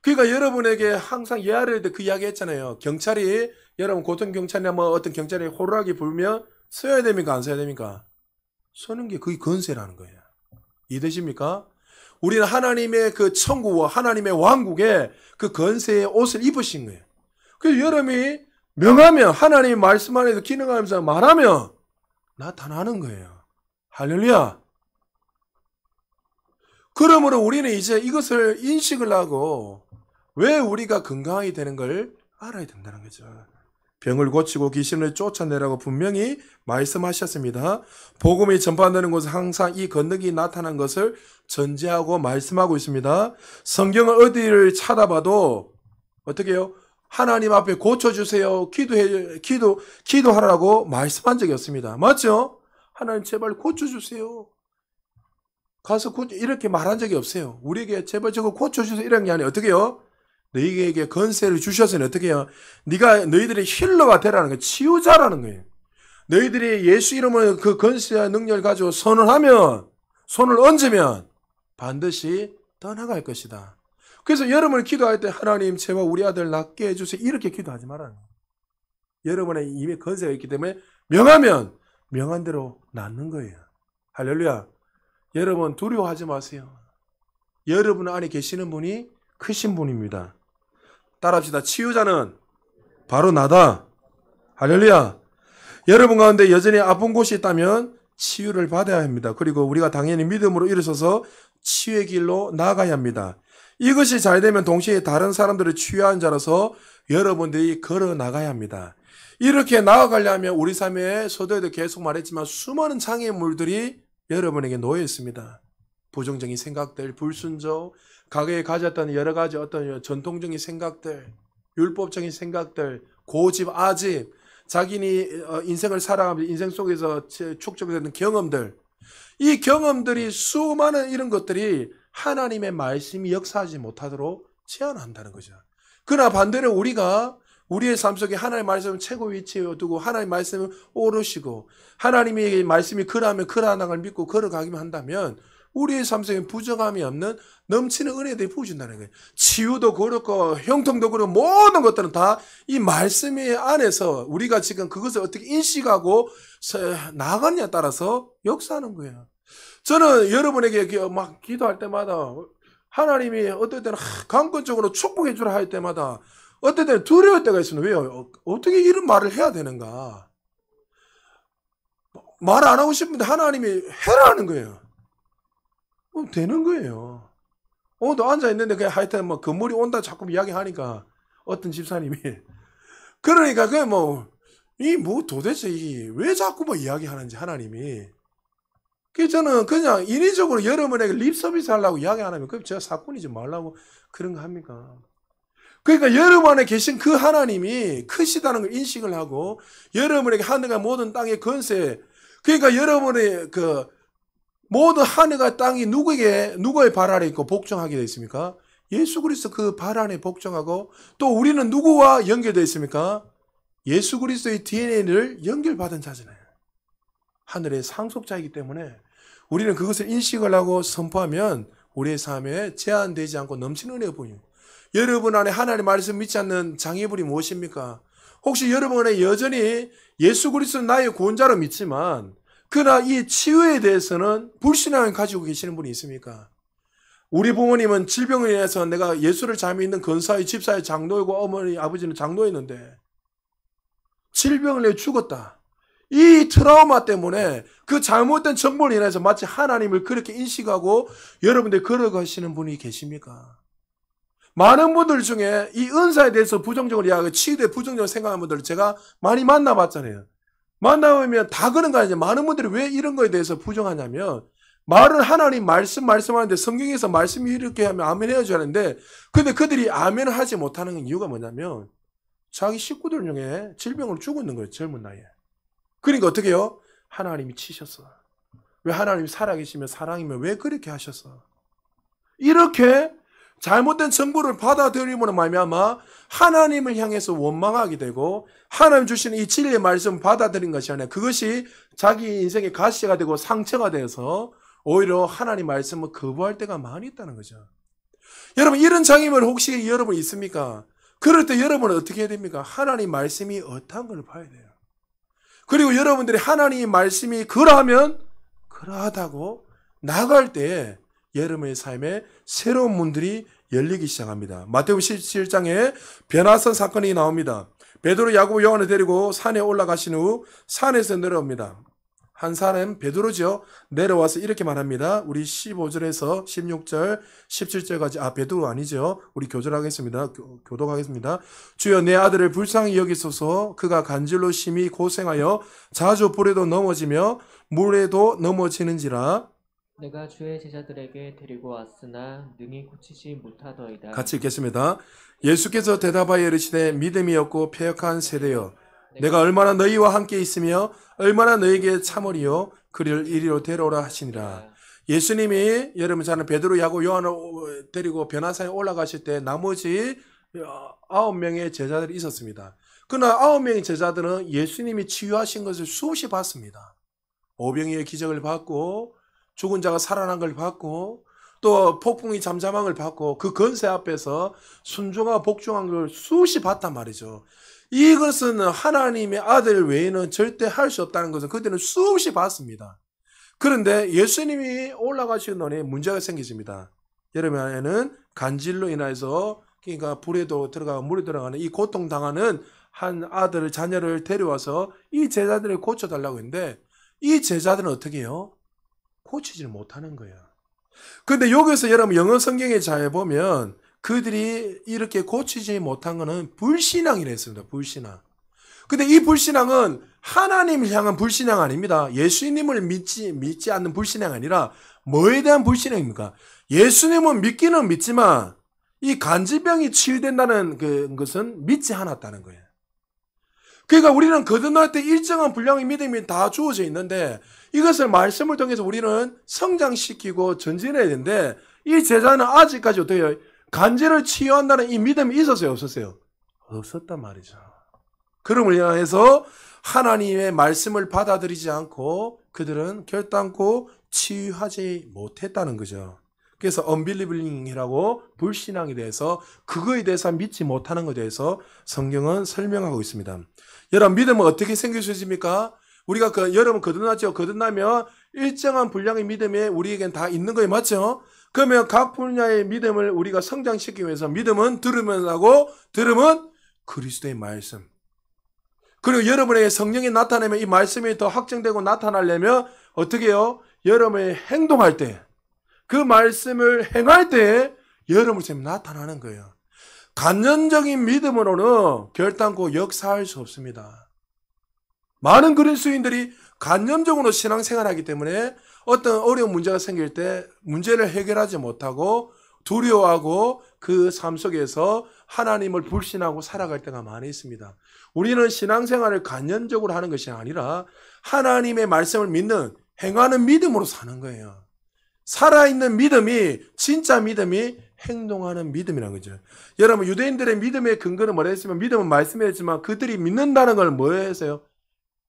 그러니까 여러분에게 항상 예하를 때 그 이야기 했잖아요. 경찰이, 여러분 고등경찰이나 뭐 어떤 경찰이 호루라기 불면 써야 됩니까? 안 써야 됩니까? 서는 게 그게 권세라는 거예요. 이해되십니까? 우리는 하나님의 그 천국과 하나님의 왕국에 그 권세의 옷을 입으신 거예요. 그래서 여러분이 명하면, 하나님의 말씀 안에서 기능하면서 말하면 나타나는 거예요. 할렐루야. 그러므로 우리는 이제 이것을 인식을 하고 왜 우리가 건강하게 되는 걸 알아야 된다는 거죠. 병을 고치고 귀신을 쫓아내라고 분명히 말씀하셨습니다. 복음이 전파되는 곳은 항상 이 건너기 나타난 것을 전제하고 말씀하고 있습니다. 성경을 어디를 찾아봐도 어떻게 해요? 하나님 앞에 고쳐주세요. 기도하라고 말씀한 적이 없습니다. 맞죠? 하나님 제발 고쳐주세요. 가서 이렇게 말한 적이 없어요. 우리에게 제발 저거 고쳐주세요. 이런 게 아니에요. 어떻게 해요? 너희에게 건세를 주셔서는 어떻게 해요? 너희들의 힐러가 되라는 거예요. 치유자라는 거예요. 너희들이 예수 이름으로 그 건세와 능력을 가지고 손을 얹으면 반드시 떠나갈 것이다. 그래서 여러분이 기도할 때 하나님 제발 우리 아들 낫게 해주세요. 이렇게 기도하지 말아요. 여러분의 이미 건세가 있기 때문에 명하면 명한 대로 낫는 거예요. 할렐루야. 여러분 두려워하지 마세요. 여러분 안에 계시는 분이 크신 분입니다. 따라합시다. 치유자는 바로 나다. 할렐루야. 여러분 가운데 여전히 아픈 곳이 있다면 치유를 받아야 합니다. 그리고 우리가 당연히 믿음으로 일어서서 치유의 길로 나아가야 합니다. 이것이 잘 되면 동시에 다른 사람들을 치유한 자로서 여러분들이 걸어 나가야 합니다. 이렇게 나아가려면 우리 삶에 서도에도 계속 말했지만 수많은 장애물들이 여러분에게 놓여 있습니다. 부정적인 생각들, 불순종, 과거에 가졌던 여러 가지 어떤 전통적인 생각들, 율법적인 생각들, 고집, 아집, 자기니 인생을 살아가면서 인생 속에서 축적되는 경험들, 이 경험들이 수많은 이런 것들이 하나님의 말씀이 역사하지 못하도록 제한한다는 거죠. 그러나 반대로 우리가 우리의 삶 속에 하나님의 말씀을 최고 위치에 두고 하나님의 말씀을 오르시고 하나님의 말씀이 그러하면 그러하는 걸 믿고 걸어가기만 한다면 우리의 삶 속에 부정함이 없는 넘치는 은혜들이 부어진다는 거예요. 치유도 그렇고 형통도 그렇고 모든 것들은 다 이 말씀 안에서 우리가 지금 그것을 어떻게 인식하고 나아가느냐에 따라서 역사하는 거예요. 저는 여러분에게 막 기도할 때마다 하나님이 어떨 때는 강권적으로 축복해 주라 할 때마다 어떨 때는 두려울 때가 있습니다. 왜요? 어떻게 이런 말을 해야 되는가? 말 안 하고 싶은데 하나님이 해라는 거예요. 되는 거예요. 오늘도 앉아있는데 그냥 하여튼 뭐 건물이 온다 자꾸 이야기하니까 어떤 집사님이 그러니까 그게 도대체 왜 자꾸 이야기하는지 하나님이. 그래서 저는 그냥 인위적으로 여러분에게 립 서비스 하려고 이야기 안 하면 그럼 제가 사건이지 말라고 그런 거 합니까? 그러니까 여러분 안에 계신 그 하나님이 크시다는 걸 인식을 하고 여러분에게 하늘과 모든 땅의 권세, 그러니까 여러분의 그 모든 하늘과 땅이 누구의 발 아래 있고 복종하게 되어 있습니까? 예수 그리스도 그 발 안에 복종하고 또 우리는 누구와 연결되어 있습니까? 예수 그리스도의 DNA를 연결받은 자잖아요. 하늘의 상속자이기 때문에 우리는 그것을 인식을 하고 선포하면 우리의 삶에 제한되지 않고 넘치는 은혜가 보여요. 여러분 안에 하나님의 말씀 믿지 않는 장애물이 무엇입니까? 혹시 여러분 안에 여전히 예수 그리스도는 나의 구원자로 믿지만 그러나 이 치유에 대해서는 불신앙을 가지고 계시는 분이 있습니까? 우리 부모님은 질병을 인해서 내가 예수를 잘 믿는 근사의 집사의 장로이고 어머니 아버지는 장로였는데 질병을 내어 죽었다. 이 트라우마 때문에 그 잘못된 정보를 인해서 마치 하나님을 그렇게 인식하고 여러분들 걸어가시는 분이 계십니까? 많은 분들 중에 이 은사에 대해서 부정적으로 이야기하고 치유에 부정적으로 생각하는 분들을 제가 많이 만나봤잖아요. 만나보면 다 그런 거 아니죠. 많은 분들이 왜 이런 거에 대해서 부정하냐면 말은 하나님 말씀하는데 성경에서 말씀이 이렇게 하면 아멘 해야지 하는데 근데 그들이 아멘을 하지 못하는 이유가 뭐냐면 자기 식구들 중에 질병으로 죽었는 거예요. 젊은 나이에. 그러니까 어떻게 해요? 하나님이 치셨어. 왜 하나님이 살아계시면 사랑이면 왜 그렇게 하셨어? 이렇게 잘못된 정보를 받아들임으로 말미암아 하나님을 향해서 원망하게 되고 하나님 주시는 이 진리의 말씀을 받아들인 것이 아니라 그것이 자기 인생의 가시가 되고 상처가 되어서 오히려 하나님 말씀을 거부할 때가 많이 있다는 거죠. 여러분 이런 장애물 혹시 여러분 있습니까? 그럴 때 여러분은 어떻게 해야 됩니까? 하나님 말씀이 어떠한 걸 봐야 돼요. 그리고 여러분들이 하나님의 말씀이 그러하면 그러하다고 나갈 때 여러분의 삶에 새로운 문들이 열리기 시작합니다. 마태복음 17장에 변화선 사건이 나옵니다. 베드로, 야고보, 요한을 데리고 산에 올라가신 후 산에서 내려옵니다. 한 사람 베드로죠. 내려와서 이렇게 말합니다. 우리 15절에서 16절, 17절까지 베드로 아니죠. 우리 교절하겠습니다. 교독하겠습니다. 주여 내 아들을 불쌍히 여기소서. 그가 간질로 심히 고생하여 자주 불에도 넘어지며 물에도 넘어지는지라. 내가 주의 제자들에게 데리고 왔으나 능히 고치지 못하더이다. 같이 읽겠습니다. 예수께서 대답하여 이르시되 믿음이 없고 패역한 세대여, 내가 얼마나 너희와 함께 있으며 얼마나 너희에게 참으리요 그를 이리로 데려오라 하시니라. 예수님이 여러분 저는 베드로, 야고, 요한을 데리고 변화산에 올라가실 때 나머지 9명의 제자들이 있었습니다. 그러나 9명의 제자들은 예수님이 치유하신 것을 수없이 봤습니다. 오병이의 기적을 봤고 죽은 자가 살아난 걸 봤고 또 폭풍이 잠잠한 걸 봤고 그 건세 앞에서 순종하고 복종한 걸 수없이 봤단 말이죠. 이것은 하나님의 아들 외에는 절대 할 수 없다는 것을 그들은 수없이 봤습니다. 그런데 예수님이 올라가시는 문제가 생기십니다. 여러분에는 간질로 인해서 그러니까 불에도 들어가고 물에 들어가는 이 고통당하는 한 아들을 자녀를 데려와서 이 제자들을 고쳐달라고 했는데 이 제자들은 어떻게 해요? 고치지를 못하는 거예요. 그런데 여기서 여러분 영어 성경에 잘 보면 그들이 이렇게 고치지 못한 것은 불신앙이라 했습니다. 불신앙. 근데 이 불신앙은 하나님을 향한 불신앙 아닙니다. 예수님을 믿지 않는 불신앙 아니라 뭐에 대한 불신앙입니까? 예수님은 믿기는 믿지만 이 간질병이 치유된다는 것은 믿지 않았다는 거예요. 그러니까 우리는 거듭날 때 일정한 분량의 믿음이 다 주어져 있는데 이것을 말씀을 통해서 우리는 성장시키고 전진해야 되는데 이 제자는 아직까지 어떻게 해요? 간질을 치유한다는 이 믿음이 있었어요? 없었어요? 없었단 말이죠. 그럼을 인해서 하나님의 말씀을 받아들이지 않고 그들은 결단코 치유하지 못했다는 거죠. 그래서 unbelieving이라고 불신앙에 대해서 그거에 대해서 믿지 못하는 것에 대해서 성경은 설명하고 있습니다. 여러분 믿음은 어떻게 생길 수 있습니까? 우리가 여러분 거듭났죠? 거듭나면 일정한 분량의 믿음이 우리에겐 다 있는 거예요. 맞죠? 그러면 각 분야의 믿음을 우리가 성장시키기 위해서 믿음은 들으면 하고 들으면 그리스도의 말씀. 그리고 여러분에게 성령이 나타내면 이 말씀이 더 확정되고 나타나려면 어떻게 해요? 여러분이 행동할 때 그 말씀을 행할 때 여러분처럼 나타나는 거예요. 간접적인 믿음으로는 결단코 역사할 수 없습니다. 많은 그리스도인들이 간접적으로 신앙생활하기 때문에 어떤 어려운 문제가 생길 때 문제를 해결하지 못하고 두려워하고 그 삶 속에서 하나님을 불신하고 살아갈 때가 많이 있습니다. 우리는 신앙생활을 간접적으로 하는 것이 아니라 하나님의 말씀을 믿는 행하는 믿음으로 사는 거예요. 살아있는 믿음이 진짜 믿음이 행동하는 믿음이라는 거죠. 여러분 유대인들의 믿음의 근거는 뭐라 했으면 믿음은 말씀이었지만 그들이 믿는다는 걸 뭐 했어요?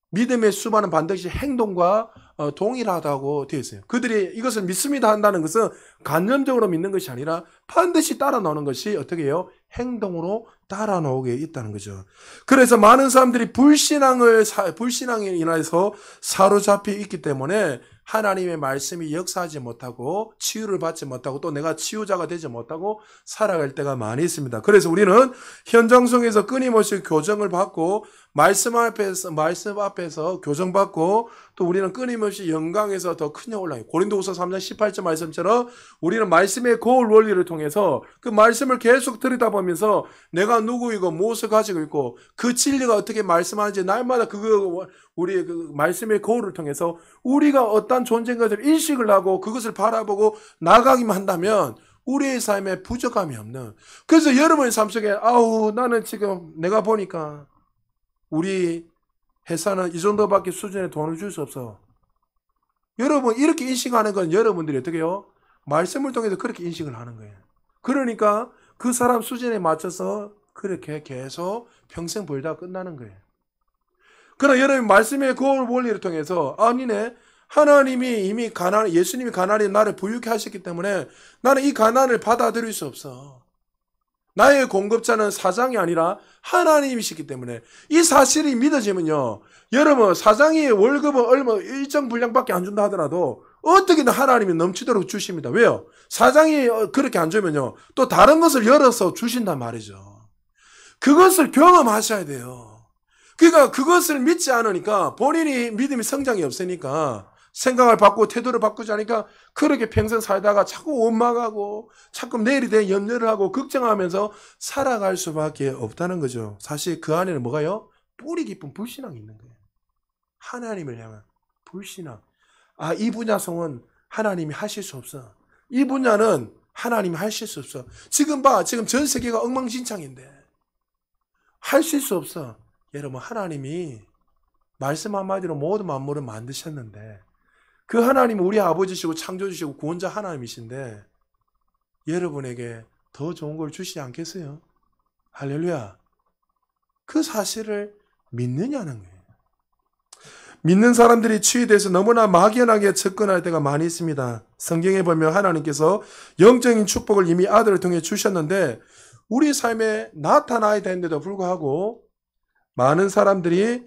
믿음의 수반은 반드시 행동과 동일하다고 되어 있어요. 그들이 이것을 믿습니다 한다는 것은 간접적으로 믿는 것이 아니라 반드시 따라 나오는 것이 어떻게 해요? 행동으로 따라 나오게 있다는 거죠. 그래서 많은 사람들이 불신앙에 인해서 사로잡혀 있기 때문에 하나님의 말씀이 역사하지 못하고 치유를 받지 못하고 또 내가 치유자가 되지 못하고 살아갈 때가 많이 있습니다. 그래서 우리는 현장 속에서 끊임없이 교정을 받고 말씀 앞에서 교정받고 또 우리는 끊임없이 영광에서 더 크게 올라가요. 고린도후서 3장 18절 말씀처럼 우리는 말씀의 거울 원리를 통해서 그 말씀을 계속 들여다보면서 내가 누구이고 무엇을 가지고 있고 그 진리가 어떻게 말씀하는지 날마다 우리의 그 말씀의 거울을 통해서 우리가 어떤 존재인 것을 인식을 하고 그것을 바라보고 나가기만 한다면 우리의 삶에 부족함이 없는. 그래서 여러분의 삶 속에 나는 지금 내가 보니까 우리 회사는 이 정도밖에 수준의 돈을 줄 수 없어. 여러분 이렇게 인식하는 건 여러분들이 어떻게 해요? 말씀을 통해서 그렇게 인식을 하는 거예요. 그러니까 그 사람 수준에 맞춰서 그렇게 계속 평생 벌다 끝나는 거예요. 그러나 여러분 말씀의 거울 원리를 통해서 아니네 하나님이 이미 예수님이 가난히 나를 부유케 하셨기 때문에 나는 이 가난을 받아들일 수 없어. 나의 공급자는 사장이 아니라 하나님이시기 때문에 이 사실이 믿어지면요. 여러분 사장이 월급은 얼마 일정 분량밖에 안 준다 하더라도 어떻게든 하나님이 넘치도록 주십니다. 왜요? 사장이 그렇게 안 주면요. 또 다른 것을 열어서 주신단 말이죠. 그것을 경험하셔야 돼요. 그러니까 그것을 믿지 않으니까 본인이 믿음이 성장이 없으니까 생각을 바꾸고 태도를 바꾸지 않으니까 그렇게 평생 살다가 자꾸 원망하고 자꾸 내일에 대한 염려를 하고 걱정하면서 살아갈 수밖에 없다는 거죠. 사실 그 안에는 뭐가요? 뿌리 깊은 불신앙이 있는 거예요. 하나님을 향한 불신앙. 아, 이 분야성은 하나님이 하실 수 없어. 이 분야는 하나님이 하실 수 없어. 지금 봐. 지금 전 세계가 엉망진창인데 하실 수 없어. 여러분, 하나님이 말씀 한마디로 모든 만물을 만드셨는데 그 하나님은 우리 아버지시고 창조주시고 구원자 하나님이신데 여러분에게 더 좋은 걸 주시지 않겠어요? 할렐루야. 그 사실을 믿느냐는 거예요. 믿는 사람들이 치유에 대해서 너무나 막연하게 접근할 때가 많이 있습니다. 성경에 보면 하나님께서 영적인 축복을 이미 아들을 통해 주셨는데 우리 삶에 나타나야 되는데도 불구하고 많은 사람들이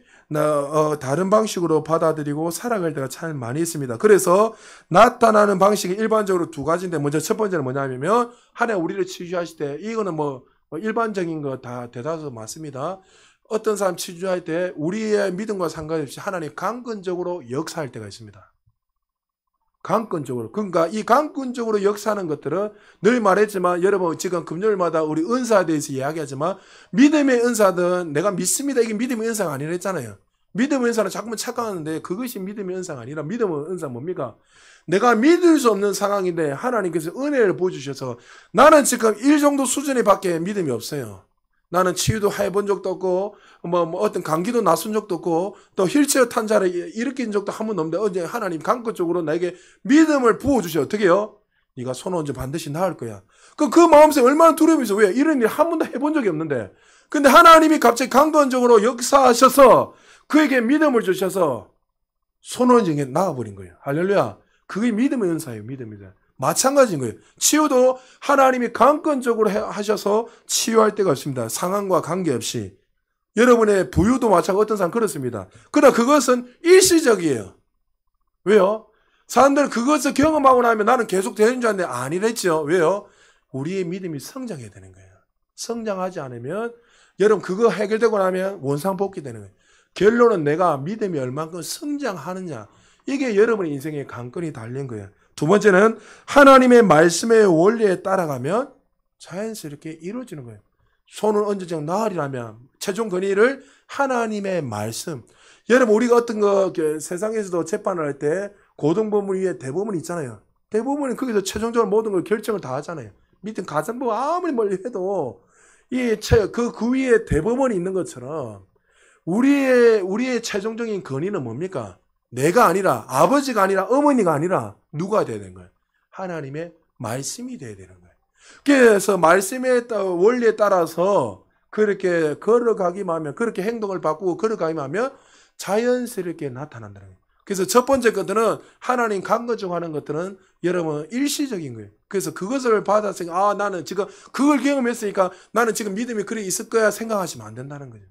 다른 방식으로 받아들이고 살아갈 때가 참 많이 있습니다. 그래서 나타나는 방식이 일반적으로 두 가지인데 먼저 첫 번째는 뭐냐면 하나님 우리를 치유하실 때 이거는 뭐 일반적인 거 다 대다수 맞습니다. 어떤 사람 치유할 때 우리의 믿음과 상관없이 하나님 강권적으로 역사할 때가 있습니다. 강권적으로. 그러니까 이 강권적으로 역사하는 것들은 늘 말했지만 여러분 지금 금요일마다 우리 은사에 대해서 이야기하지만 믿음의 은사든 내가 믿습니다. 이게 믿음의 은사가 아니라 했잖아요. 믿음의 은사는 자꾸만 착각하는데 그것이 믿음의 은사가 아니라 믿음의 은사는 뭡니까? 내가 믿을 수 없는 상황인데 하나님께서 은혜를 보여주셔서 나는 지금 일 정도 수준에 밖에 믿음이 없어요. 나는 치유도 해본 적도 없고 뭐 어떤 감기도 낫은 적도 없고 또 휠체어 탄 자를 일으킨 적도 한 번도 없는데 언제 하나님 강권적으로 나에게 믿음을 부어주셔. 어떻게 해요? 네가 손 얹으면 반드시 나을 거야. 그 마음속에 얼마나 두려움이 있어. 왜? 이런 일 한 번도 해본 적이 없는데 근데 하나님이 갑자기 강권적으로 역사하셔서 그에게 믿음을 주셔서 손 얹은 게 나아버린 거예요. 할렐루야. 그게 믿음의 은사예요. 믿음의 은사. 마찬가지인 거예요. 치유도 하나님이 강권적으로 하셔서 치유할 때가 있습니다. 상황과 관계없이. 여러분의 부유도 마찬가지로 어떤 사람 그렇습니다. 그러나 그것은 일시적이에요. 왜요? 사람들은 그것을 경험하고 나면 나는 계속 되는 줄 알았는데 아니랬죠. 왜요? 우리의 믿음이 성장해야 되는 거예요. 성장하지 않으면 여러분 그거 해결되고 나면 원상복귀 되는 거예요. 결론은 내가 믿음이 얼만큼 성장하느냐. 이게 여러분의 인생의 관건이 달린 거예요. 두 번째는 하나님의 말씀의 원리에 따라가면 자연스럽게 이루어지는 거예요. 손을 얹어서 나으리라면 최종 권위를 하나님의 말씀. 여러분 우리가 어떤 거 세상에서도 재판을 할 때 고등법원 위에 대법원이 있잖아요. 대법원은 거기서 최종적으로 모든 걸 결정을 다 하잖아요. 밑에 가정법 아무리 멀리 해도 그 위에 대법원이 있는 것처럼 우리의 최종적인 권위는 뭡니까? 내가 아니라 아버지가 아니라 어머니가 아니라 누가 돼야 되는 거예요? 하나님의 말씀이 돼야 되는 거예요. 그래서 말씀의 원리에 따라서 그렇게 걸어가기만 하면 그렇게 행동을 바꾸고 걸어가기만 하면 자연스럽게 나타난다는 거예요. 그래서 첫 번째 것들은 하나님 강건적 하는 것들은 여러분 일시적인 거예요. 그래서 그것을 받았으니까 나는 지금 그걸 경험했으니까 나는 지금 믿음이 그래 있을 거야 생각하시면 안 된다는 거죠.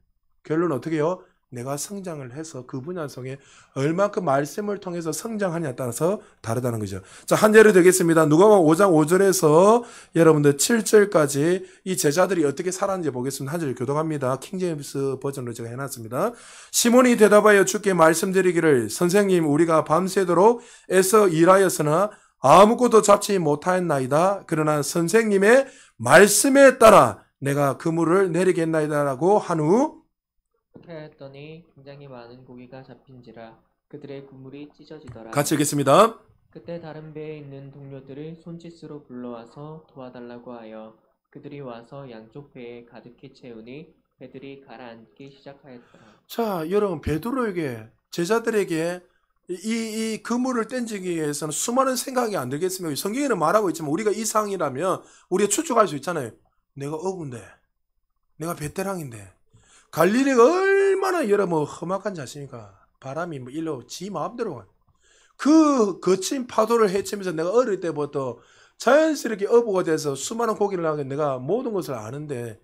결론은 어떻게 해요? 내가 성장을 해서 그 분야 속에 얼마큼 말씀을 통해서 성장하냐에 따라서 다르다는 거죠. 자, 한 예를 들겠습니다. 누가복음 5장 5절에서 여러분들 7절까지 이 제자들이 어떻게 살았는지 보겠습니다. 한 절 교독합니다. 킹제임스 버전으로 제가 해놨습니다. 시몬이 대답하여 주께 말씀드리기를 선생님 우리가 밤새도록 애써 일하였으나 아무것도 잡지 못하였나이다. 그러나 선생님의 말씀에 따라 내가 그물을 내리겠나이다라고 한 후 그렇게 하였더니 굉장히 많은 고기가 잡힌지라 그들의 그물이 찢어지더라. 같이 읽겠습니다. 그때 다른 배에 있는 동료들을 손짓으로 불러와서 도와달라고 하여 그들이 와서 양쪽 배에 가득히 채우니 배들이 가라앉기 시작하였더라. 자, 여러분 베드로에게 제자들에게 이 그물을 던지기 위해서는 수많은 생각이 안 들겠습니까? 성경에는 말하고 있지만 우리가 이 상황이라면 우리가 추측할 수 있잖아요. 내가 어부인데 내가 베테랑인데 갈릴리가 얼마나 여러분 험악한 자식입니까? 바람이 일로 지 마음대로 가. 그 거친 파도를 헤치면서 내가 어릴 때부터 자연스럽게 어부가 돼서 수많은 고기를 나가게 내가 모든 것을 아는데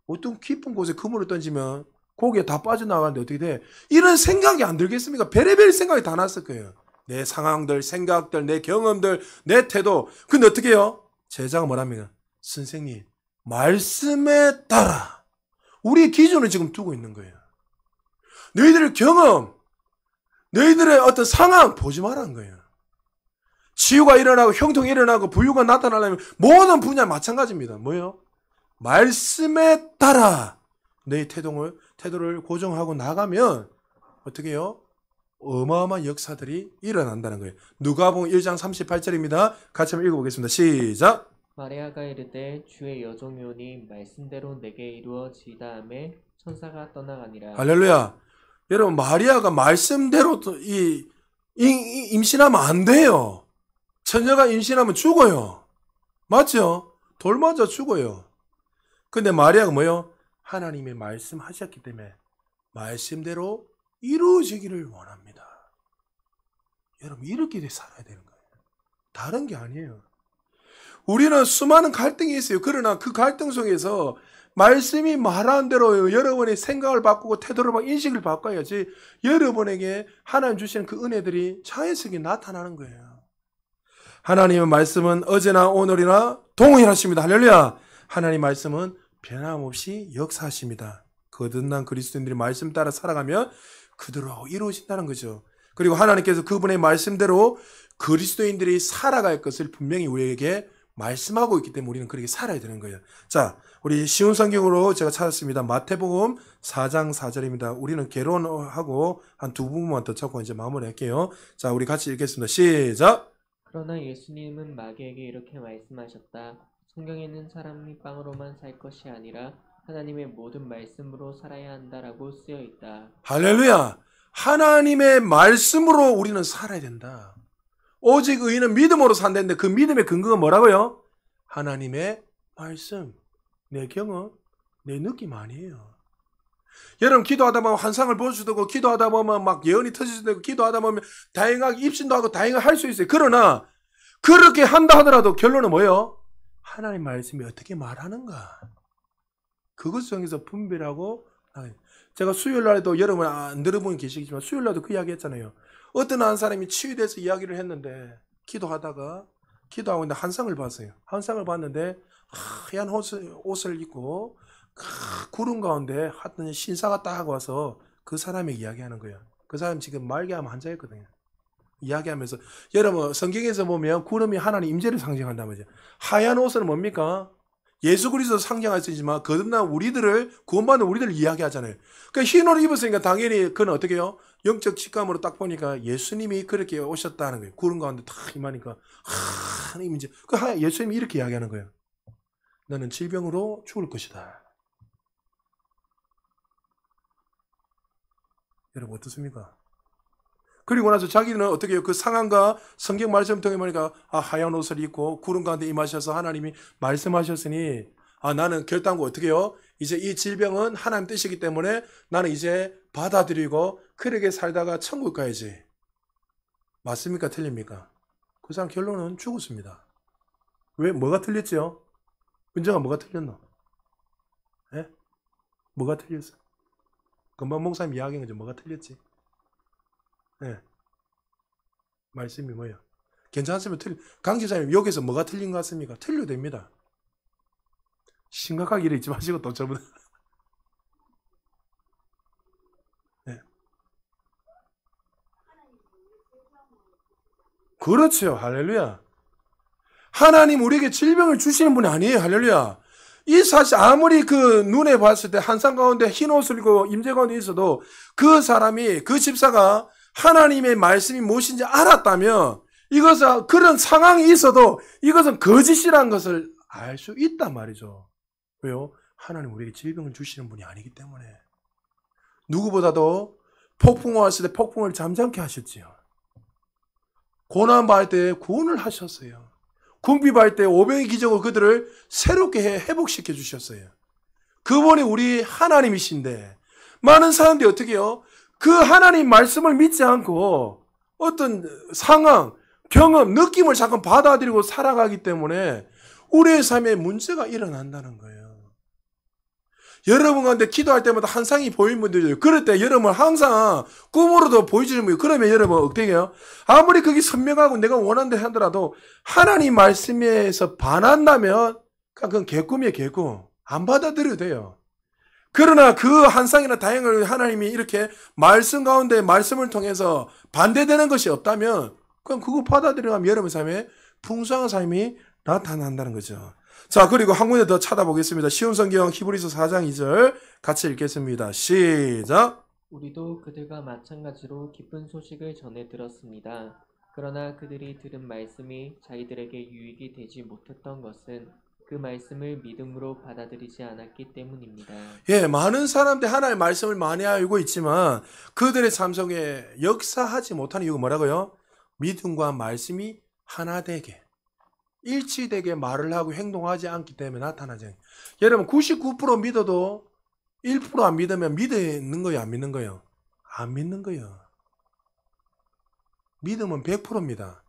어떤 깊은 곳에 그물을 던지면 고기가 다 빠져나가는데 어떻게 돼? 이런 생각이 안 들겠습니까? 별의별 생각이 다 났을 거예요. 내 상황들, 생각들, 내 경험들, 내 태도. 근데 어떻게 해요? 제자가 뭐랍니까? 선생님, 말씀에 따라 우리의 기준을 지금 두고 있는 거예요. 너희들의 경험, 너희들의 어떤 상황 보지 말라는 거예요. 치유가 일어나고 형통이 일어나고 부유가 나타나려면 모든 분야 마찬가지입니다. 뭐예요? 말씀에 따라 너희 태도를 고정하고 나가면 어떻게 해요? 어마어마한 역사들이 일어난다는 거예요. 누가복음 1장 38절입니다. 같이 한번 읽어보겠습니다. 시작. 마리아가 이르되 주의 여종이 오니 말씀대로 내게 이루어지이다하매 천사가 떠나가니라. 할렐루야. 여러분, 마리아가 말씀대로 임신하면 안 돼요. 처녀가 임신하면 죽어요. 맞죠? 돌 맞아 죽어요. 근데 마리아가 뭐요? 하나님의 말씀하셨기 때문에 말씀대로 이루어지기를 원합니다. 여러분, 이렇게 살아야 되는 거예요. 다른 게 아니에요. 우리는 수많은 갈등이 있어요. 그러나 그 갈등 속에서 말씀이 말하는 대로 여러분의 생각을 바꾸고 태도를 바꾸고 인식을 바꿔야지 여러분에게 하나님 주시는 그 은혜들이 자연스럽게 나타나는 거예요. 하나님의 말씀은 어제나 오늘이나 동일하십니다. 할렐루야. 하나님 말씀은 변함없이 역사하십니다. 거듭난 그리스도인들이 말씀 따라 살아가면 그대로 이루어진다는 거죠. 그리고 하나님께서 그분의 말씀대로 그리스도인들이 살아갈 것을 분명히 우리에게 말씀하고 있기 때문에 우리는 그렇게 살아야 되는 거예요. 자, 우리 쉬운 성경으로 제가 찾았습니다. 마태복음 4장 4절입니다. 우리는 개론하고 한 두 부분만 더 찾고 이제 마무리할게요. 자, 우리 같이 읽겠습니다. 시작. 그러나 예수님은 마귀에게 이렇게 말씀하셨다. 성경에는 사람이 빵으로만 살 것이 아니라 하나님의 모든 말씀으로 살아야 한다라고 쓰여 있다. 할렐루야. 하나님의 말씀으로 우리는 살아야 된다. 오직 의인은 믿음으로 산다는데 그 믿음의 근거가 뭐라고요? 하나님의 말씀. 내 경험, 내 느낌 아니에요. 여러분, 기도하다 보면 환상을 볼 수도 있고 기도하다 보면 막 예언이 터질 수도 있고 기도하다 보면 다행하게 입신도 하고 다행하게 할 수 있어요. 그러나 그렇게 한다 하더라도 결론은 뭐예요? 하나님 말씀이 어떻게 말하는가? 그것 중에서 분별하고, 제가 수요일날에도 여러분 안 들어보니 계시겠지만 수요일날도 그 이야기 했잖아요. 어떤 한 사람이 치유돼서 이야기를 했는데 기도하다가 기도하고 있는데 환상을 봤어요. 환상을 봤는데 하얀 옷을 입고 구름 가운데 하여튼 신사가 딱 와서 그 사람에게 이야기하는 거예요. 그 사람 지금 말기암 환자였거든요. 이야기하면서 여러분 성경에서 보면 구름이 하나님 임재를 상징한단 말이죠. 하얀 옷은 뭡니까? 예수 그리스도 상징할 수 있지만 거듭난 우리들을 구원받는 우리들을 이야기하잖아요. 그러니까 흰 옷을 입었으니까 당연히 그는 어떻게 해요? 영적 직감으로 딱 보니까 예수님이 그렇게 오셨다는 거예요. 구름 가운데 딱 임하니까 하나님 이제 예수님이 이렇게 이야기하는 거예요. 너는 질병으로 죽을 것이다. 여러분 어떻습니까? 그리고 나서 자기는 어떻게 해요? 그 상황과 성경 말씀 통해 보니까 하얀 옷을 입고 구름 가운데 임하셔서 하나님이 말씀하셨으니 나는 결단고 어떻게 해요? 이제 이 질병은 하나님 뜻이기 때문에 나는 이제 받아들이고 그렇게 살다가 천국 가야지. 맞습니까? 틀립니까? 그 사람 결론은 죽었습니다. 왜? 뭐가 틀렸지요? 은정아 뭐가 틀렸노? 예? 뭐가 틀렸어? 금방 목사님 이야기한 거죠. 뭐가 틀렸지? 네. 말씀이 뭐예요? 괜찮으면 강지사님 여기서 뭐가 틀린 것 같습니까? 틀려도 됩니다. 심각하게 일을 잊지 마시고 또 저보다 네. 그렇죠. 할렐루야. 하나님 우리에게 질병을 주시는 분이 아니에요. 할렐루야. 이 사실 아무리 그 눈에 봤을 때 한상 가운데 흰 옷을 입고 임재 가운데 있어도 그 사람이 그 집사가 하나님의 말씀이 무엇인지 알았다면 이것은 그런 상황이 있어도 이것은 거짓이라는 것을 알 수 있단 말이죠. 왜요? 하나님 우리에게 질병을 주시는 분이 아니기 때문에. 누구보다도 폭풍 왔을 때 폭풍을 잠잠케 하셨지요. 고난 받을 때 구원을 하셨어요. 궁핍할 때 오병의 기적으로 그들을 새롭게 회복시켜 주셨어요. 그분이 우리 하나님이신데 많은 사람들이 어떻게 해요? 그 하나님 말씀을 믿지 않고 어떤 상황, 경험, 느낌을 자꾸 받아들이고 살아가기 때문에 우리의 삶에 문제가 일어난다는 거예요. 여러분 가운데 기도할 때마다 환상이 보이는 분들이요. 그럴 때 여러분 항상 꿈으로도 보여주는 거예요. 그러면 여러분 어떻게 해요? 아무리 그게 선명하고 내가 원하는 대로 하더라도 하나님 말씀에서 반한다면 그건 개꿈이에요. 개꿈. 안 받아들여도 돼요. 그러나 그 한상이나 다행을 하나님이 이렇게 말씀 가운데 말씀을 통해서 반대되는 것이 없다면 그럼 그거 받아들여가면 여러분 삶에 풍성한 삶이 나타난다는 거죠. 자, 그리고 한 군데 더 찾아보겠습니다. 쉬운 성경 히브리서 4장 2절 같이 읽겠습니다. 시작. 우리도 그들과 마찬가지로 기쁜 소식을 전해 들었습니다. 그러나 그들이 들은 말씀이 자기들에게 유익이 되지 못했던 것은 그 말씀을 믿음으로 받아들이지 않았기 때문입니다. 예, 많은 사람들이 하나님의 말씀을 많이 알고 있지만 그들의 삶 속에 역사하지 못하는 이유가 뭐라고요? 믿음과 말씀이 하나 되게 일치되게 말을 하고 행동하지 않기 때문에 나타나죠. 여러분 99% 믿어도 1% 안 믿으면 믿는 거예요, 안 믿는 거예요? 안 믿는 거예요. 믿음은 100%입니다.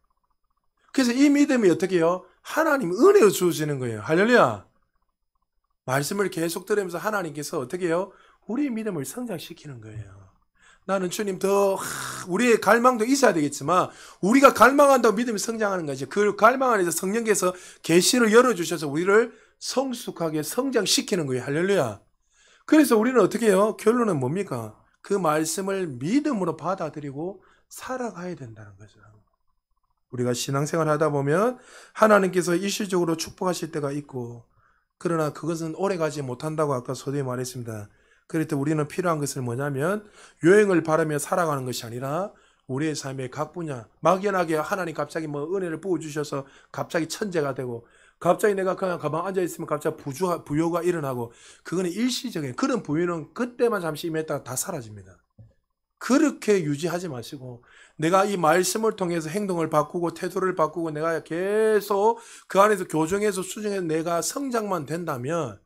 그래서 이 믿음이 어떻게 해요? 하나님 은혜로 주어지는 거예요. 할렐루야. 말씀을 계속 들으면서 하나님께서 어떻게 해요? 우리의 믿음을 성장시키는 거예요. 나는 주님 우리의 갈망도 있어야 되겠지만 우리가 갈망한다고 믿음이 성장하는 거죠. 그 갈망 안에서 성령께서 계시를 열어주셔서 우리를 성숙하게 성장시키는 거예요. 할렐루야. 그래서 우리는 어떻게 해요? 결론은 뭡니까? 그 말씀을 믿음으로 받아들이고 살아가야 된다는 거죠. 우리가 신앙생활 하다 보면 하나님께서 일시적으로 축복하실 때가 있고 그러나 그것은 오래가지 못한다고 아까 서두에 말했습니다. 그럴 때 우리는 필요한 것은 뭐냐면 요행을 바라며 살아가는 것이 아니라 우리의 삶의 각 분야 막연하게 하나님 갑자기 은혜를 부어주셔서 갑자기 천재가 되고 갑자기 내가 그냥 가만 앉아있으면 갑자기 부요가 일어나고 그거는 일시적인 그런 부요는 그때만 잠시 임했다가 다 사라집니다. 그렇게 유지하지 마시고 내가 이 말씀을 통해서 행동을 바꾸고 태도를 바꾸고 내가 계속 그 안에서 교정해서 수정해서 내가 성장만 된다면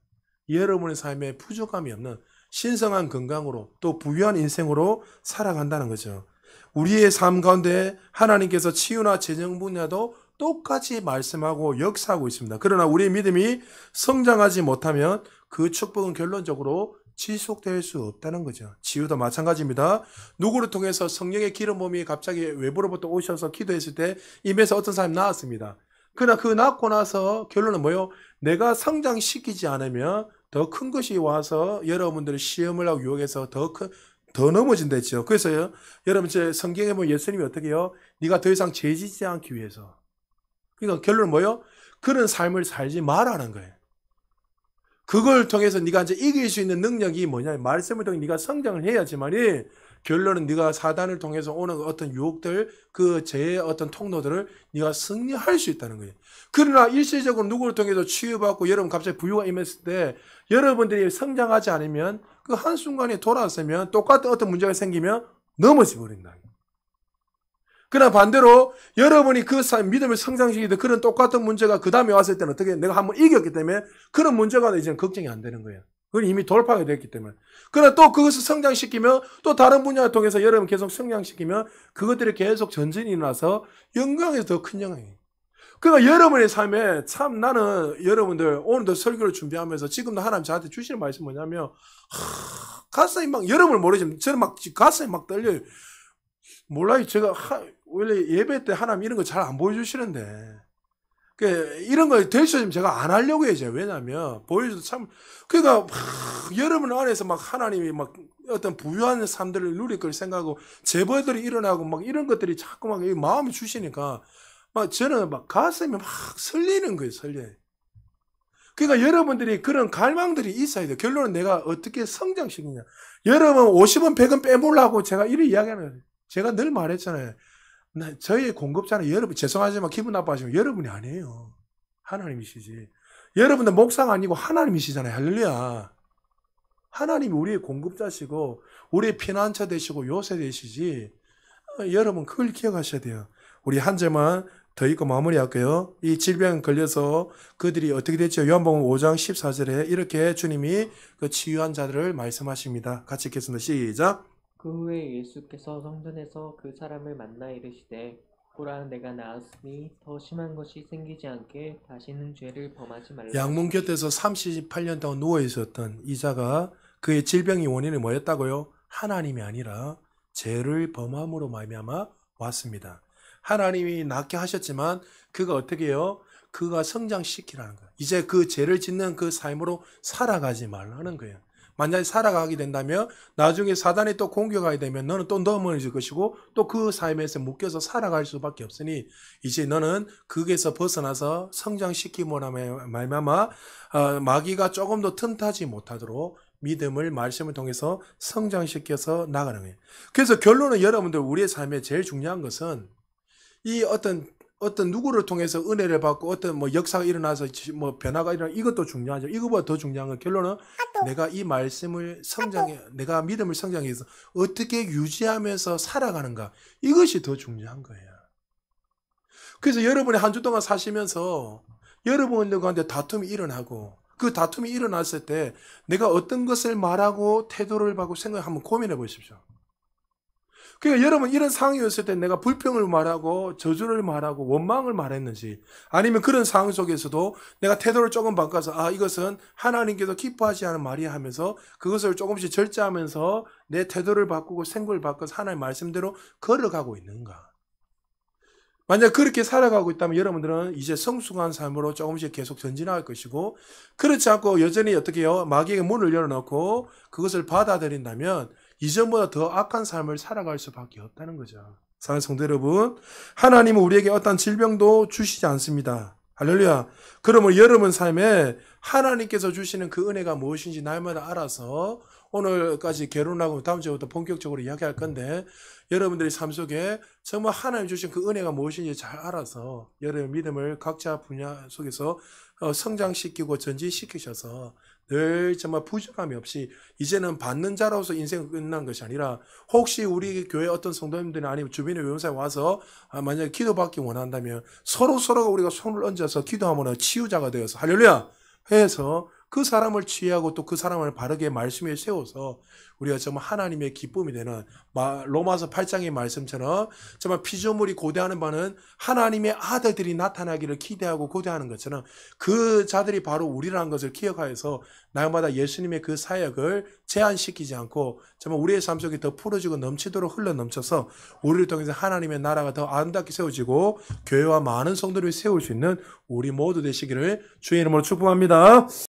여러분의 삶에 부족함이 없는 신성한 건강으로 또 부유한 인생으로 살아간다는 거죠. 우리의 삶 가운데 하나님께서 치유나 재정 분야도 똑같이 말씀하고 역사하고 있습니다. 그러나 우리의 믿음이 성장하지 못하면 그 축복은 결론적으로 지속될 수 없다는 거죠. 치유도 마찬가지입니다. 누구를 통해서 성령의 기름 부음이 갑자기 외부로부터 오셔서 기도했을 때 입에서 어떤 사람이 나왔습니다. 그러나 그 낳고 나서 결론은 뭐예요? 내가 성장시키지 않으면 더 큰 것이 와서 여러분들의 시험을 하고 유혹해서 더 넘어진다 했죠. 그래서요, 여러분 제 성경에 보면 예수님이 어떻게 해요? 네가 더 이상 죄짓지 않기 위해서. 그러니까 결론은 뭐예요? 그런 삶을 살지 말라는 거예요. 그걸 통해서 네가 이제 이길 수 있는 능력이 뭐냐? 말씀을 통해 네가 성장을 해야지만이 결론은 네가 사단을 통해서 오는 어떤 유혹들, 그 죄의 어떤 통로들을 네가 승리할 수 있다는 거예요. 그러나 일시적으로 누구를 통해서 치유받고 여러분 갑자기 부유가 임했을 때 여러분들이 성장하지 않으면 그 한순간에 돌아서면 똑같은 어떤 문제가 생기면 넘어져 버린다. 그러나 반대로 여러분이 그 믿음을 성장시키듯 그런 똑같은 문제가 그 다음에 왔을 때는 어떻게 내가 한번 이겼기 때문에 그런 문제가 이제는 걱정이 안 되는 거예요. 그건 이미 돌파가 됐기 때문에. 그러나 또 그것을 성장시키면 또 다른 분야를 통해서 여러분 계속 성장시키면 그것들이 계속 전진이 일어나서 영광에서 더 큰 영광이에요. 그러니까 여러분의 삶에 참 나는 여러분들 오늘도 설교를 준비하면서 지금도 하나님 저한테 주시는 말씀이 뭐냐면 가슴이 막 여러분을 모르지만 저는 막 가슴이 막 떨려요. 몰라요. 제가 원래 예배 때 하나님 이런 거 잘 안 보여주시는데 이런 거 될 수 있으면 제가 안 하려고 해요. 왜냐면 보여줘도 참 그러니까 여러분 안에서 막 하나님이 막 어떤 부유한 삶들을 누릴 걸 생각하고 재벌들이 일어나고 막 이런 것들이 자꾸 막 마음을 주시니까 막 저는 막 가슴이 막 설리는 거예요. 설려요. 그러니까 여러분들이 그런 갈망들이 있어야 돼요. 결론은 내가 어떻게 성장시키냐. 여러분 50원 100원 빼보려고 제가 이런 이야기하는 거예요. 제가 늘 말했잖아요. 저희 공급자는 여러분, 죄송하지만 기분 나빠하시면 여러분이 아니에요. 하나님이시지. 여러분들 목사가 아니고 하나님이시잖아요. 할렐루야. 하나님이 우리의 공급자시고 우리의 피난처 되시고 요새 되시지. 여러분 그걸 기억하셔야 돼요. 우리 한 절만 더 읽고 마무리할게요. 이 질병 걸려서 그들이 어떻게 됐죠? 요한복음 5장 14절에 이렇게 주님이 그 치유한 자들을 말씀하십니다. 같이 읽겠습니다. 시작. 그 후에 예수께서 성전에서 그 사람을 만나 이르시되 보라 내가 나았으니 더 심한 것이 생기지 않게 다시는 죄를 범하지 말라. 양문 곁에서 38년 동안 누워 있었던 이 자가 그의 질병의 원인이 뭐였다고요? 하나님이 아니라 죄를 범함으로 말미암아 왔습니다. 하나님이 낫게 하셨지만 그가 어떻게 해요? 그가 성장시키라는 거예요. 이제 그 죄를 짓는 그 삶으로 살아가지 말라는 거예요. 만약에 살아가게 된다면 나중에 사단이 또 공격하게 되면 너는 또 넘어질 것이고 또 그 삶에서 묶여서 살아갈 수밖에 없으니 이제 너는 거기에서 벗어나서 성장시키므로 말미암아 마귀가 조금 더 틈타지 못하도록 믿음을 말씀을 통해서 성장시켜서 나가는 거예요. 그래서 결론은 여러분들 우리의 삶에 제일 중요한 것은 이 어떤 누구를 통해서 은혜를 받고 어떤 뭐 역사가 일어나서 뭐 변화가 일어나 이것도 중요하죠. 이거보다 더 중요한 건 결론은 내가 이 말씀을 내가 믿음을 성장해서 어떻게 유지하면서 살아가는가 이것이 더 중요한 거예요. 그래서 여러분이 한 주 동안 사시면서 여러분들 가운데 다툼이 일어나고 그 다툼이 일어났을 때 내가 어떤 것을 말하고 태도를 받고 생각 한번 고민해 보십시오. 그러니까 여러분 이런 상황이 었을 때 내가 불평을 말하고 저주를 말하고 원망을 말했는지 아니면 그런 상황 속에서도 내가 태도를 조금 바꿔서 이것은 하나님께서 기뻐하지 않은 말이야 하면서 그것을 조금씩 절제하면서 내 태도를 바꾸고 생각을 바꿔서 하나님의 말씀대로 걸어가고 있는가. 만약 그렇게 살아가고 있다면 여러분들은 이제 성숙한 삶으로 조금씩 계속 전진할 것이고 그렇지 않고 여전히 어떻게 해요? 마귀에게 문을 열어놓고 그것을 받아들인다면 이전보다 더 악한 삶을 살아갈 수밖에 없다는 거죠. 사랑하는 성도 여러분, 하나님은 우리에게 어떤 질병도 주시지 않습니다. 할렐루야. 그러면 여러분 삶에 하나님께서 주시는 그 은혜가 무엇인지 날마다 알아서 오늘까지 결혼하고 다음 주부터 본격적으로 이야기할 건데 여러분들의 삶 속에 정말 하나님 주신 그 은혜가 무엇인지 잘 알아서 여러분의 믿음을 각자 분야 속에서 성장시키고 전진시키셔서 늘 정말 부족함이 없이 이제는 받는 자로서 인생이 끝난 것이 아니라 혹시 우리 교회 어떤 성도님들이 아니면 주변의 교회사에 와서 만약에 기도받기 원한다면 서로가 우리가 손을 얹어서 기도하면 치유자가 되어서 할렐루야 해서 그 사람을 치유하고 또 그 사람을 바르게 말씀에 세워서 우리가 정말 하나님의 기쁨이 되는 로마서 8장의 말씀처럼 정말 피조물이 고대하는 바는 하나님의 아들들이 나타나기를 기대하고 고대하는 것처럼 그 자들이 바로 우리라는 것을 기억하여서 날마다 예수님의 그 사역을 제한시키지 않고 정말 우리의 삶 속에 더 풀어지고 넘치도록 흘러넘쳐서 우리를 통해서 하나님의 나라가 더 아름답게 세워지고 교회와 많은 성도를 세울 수 있는 우리 모두 되시기를 주의 이름으로 축복합니다.